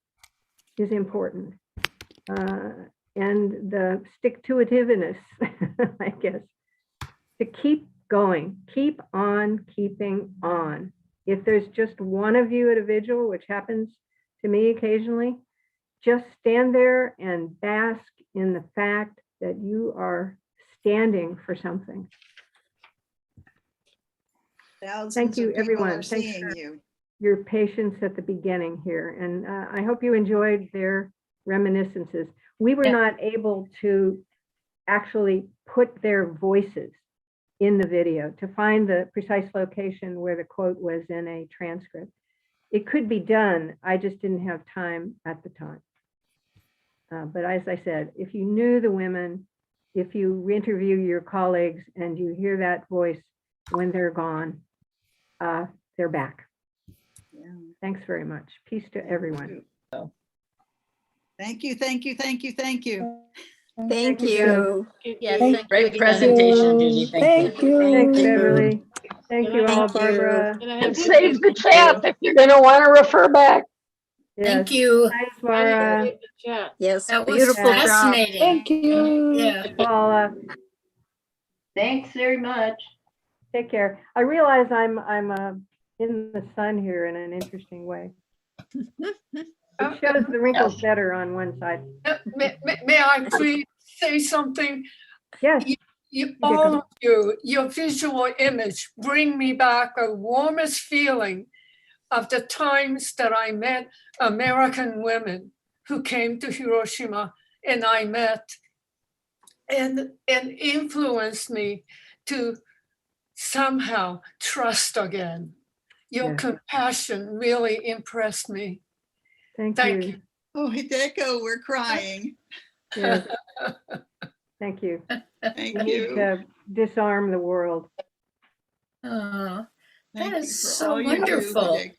is important. And the stick-to-itiveness, I guess, to keep going, keep on keeping on. If there's just one of you at a vigil, which happens to me occasionally, just stand there and bask in the fact that you are standing for something. Thank you, everyone. Thanks for your patience at the beginning here. And I hope you enjoyed their reminiscences. We were not able to actually put their voices in the video to find the precise location where the quote was in a transcript. It could be done. I just didn't have time at the time. But as I said, if you knew the women, if you interview your colleagues and you hear that voice when they're gone, they're back. Yeah. Thanks very much. Peace to everyone. Thank you, thank you, thank you, thank you. Thank you. Yes, great presentation, Judy. Thank you. Thanks, Beverly. Thank you all, Barbara. And save the chat if you're going to want to refer back. Yes. Thank you. Thanks, Mara. Yes, That was beautiful fascinating. job. Thank you. Yeah. Paula. Thanks very much. Take care. I realize I'm in the sun here in an interesting way. It shows the wrinkles better on one side. May I please say something? Yes. All of you, your visual image bring me back a warmest feeling of the times that I met American women who came to Hiroshima, and I met and influenced me to somehow trust again. Your compassion really impressed me. Thank you. Oh, Hideko, we're crying. Yes. Thank you. Thank We need you. to disarm the world. That Thank you is for so all you do, wonderful. Hideko.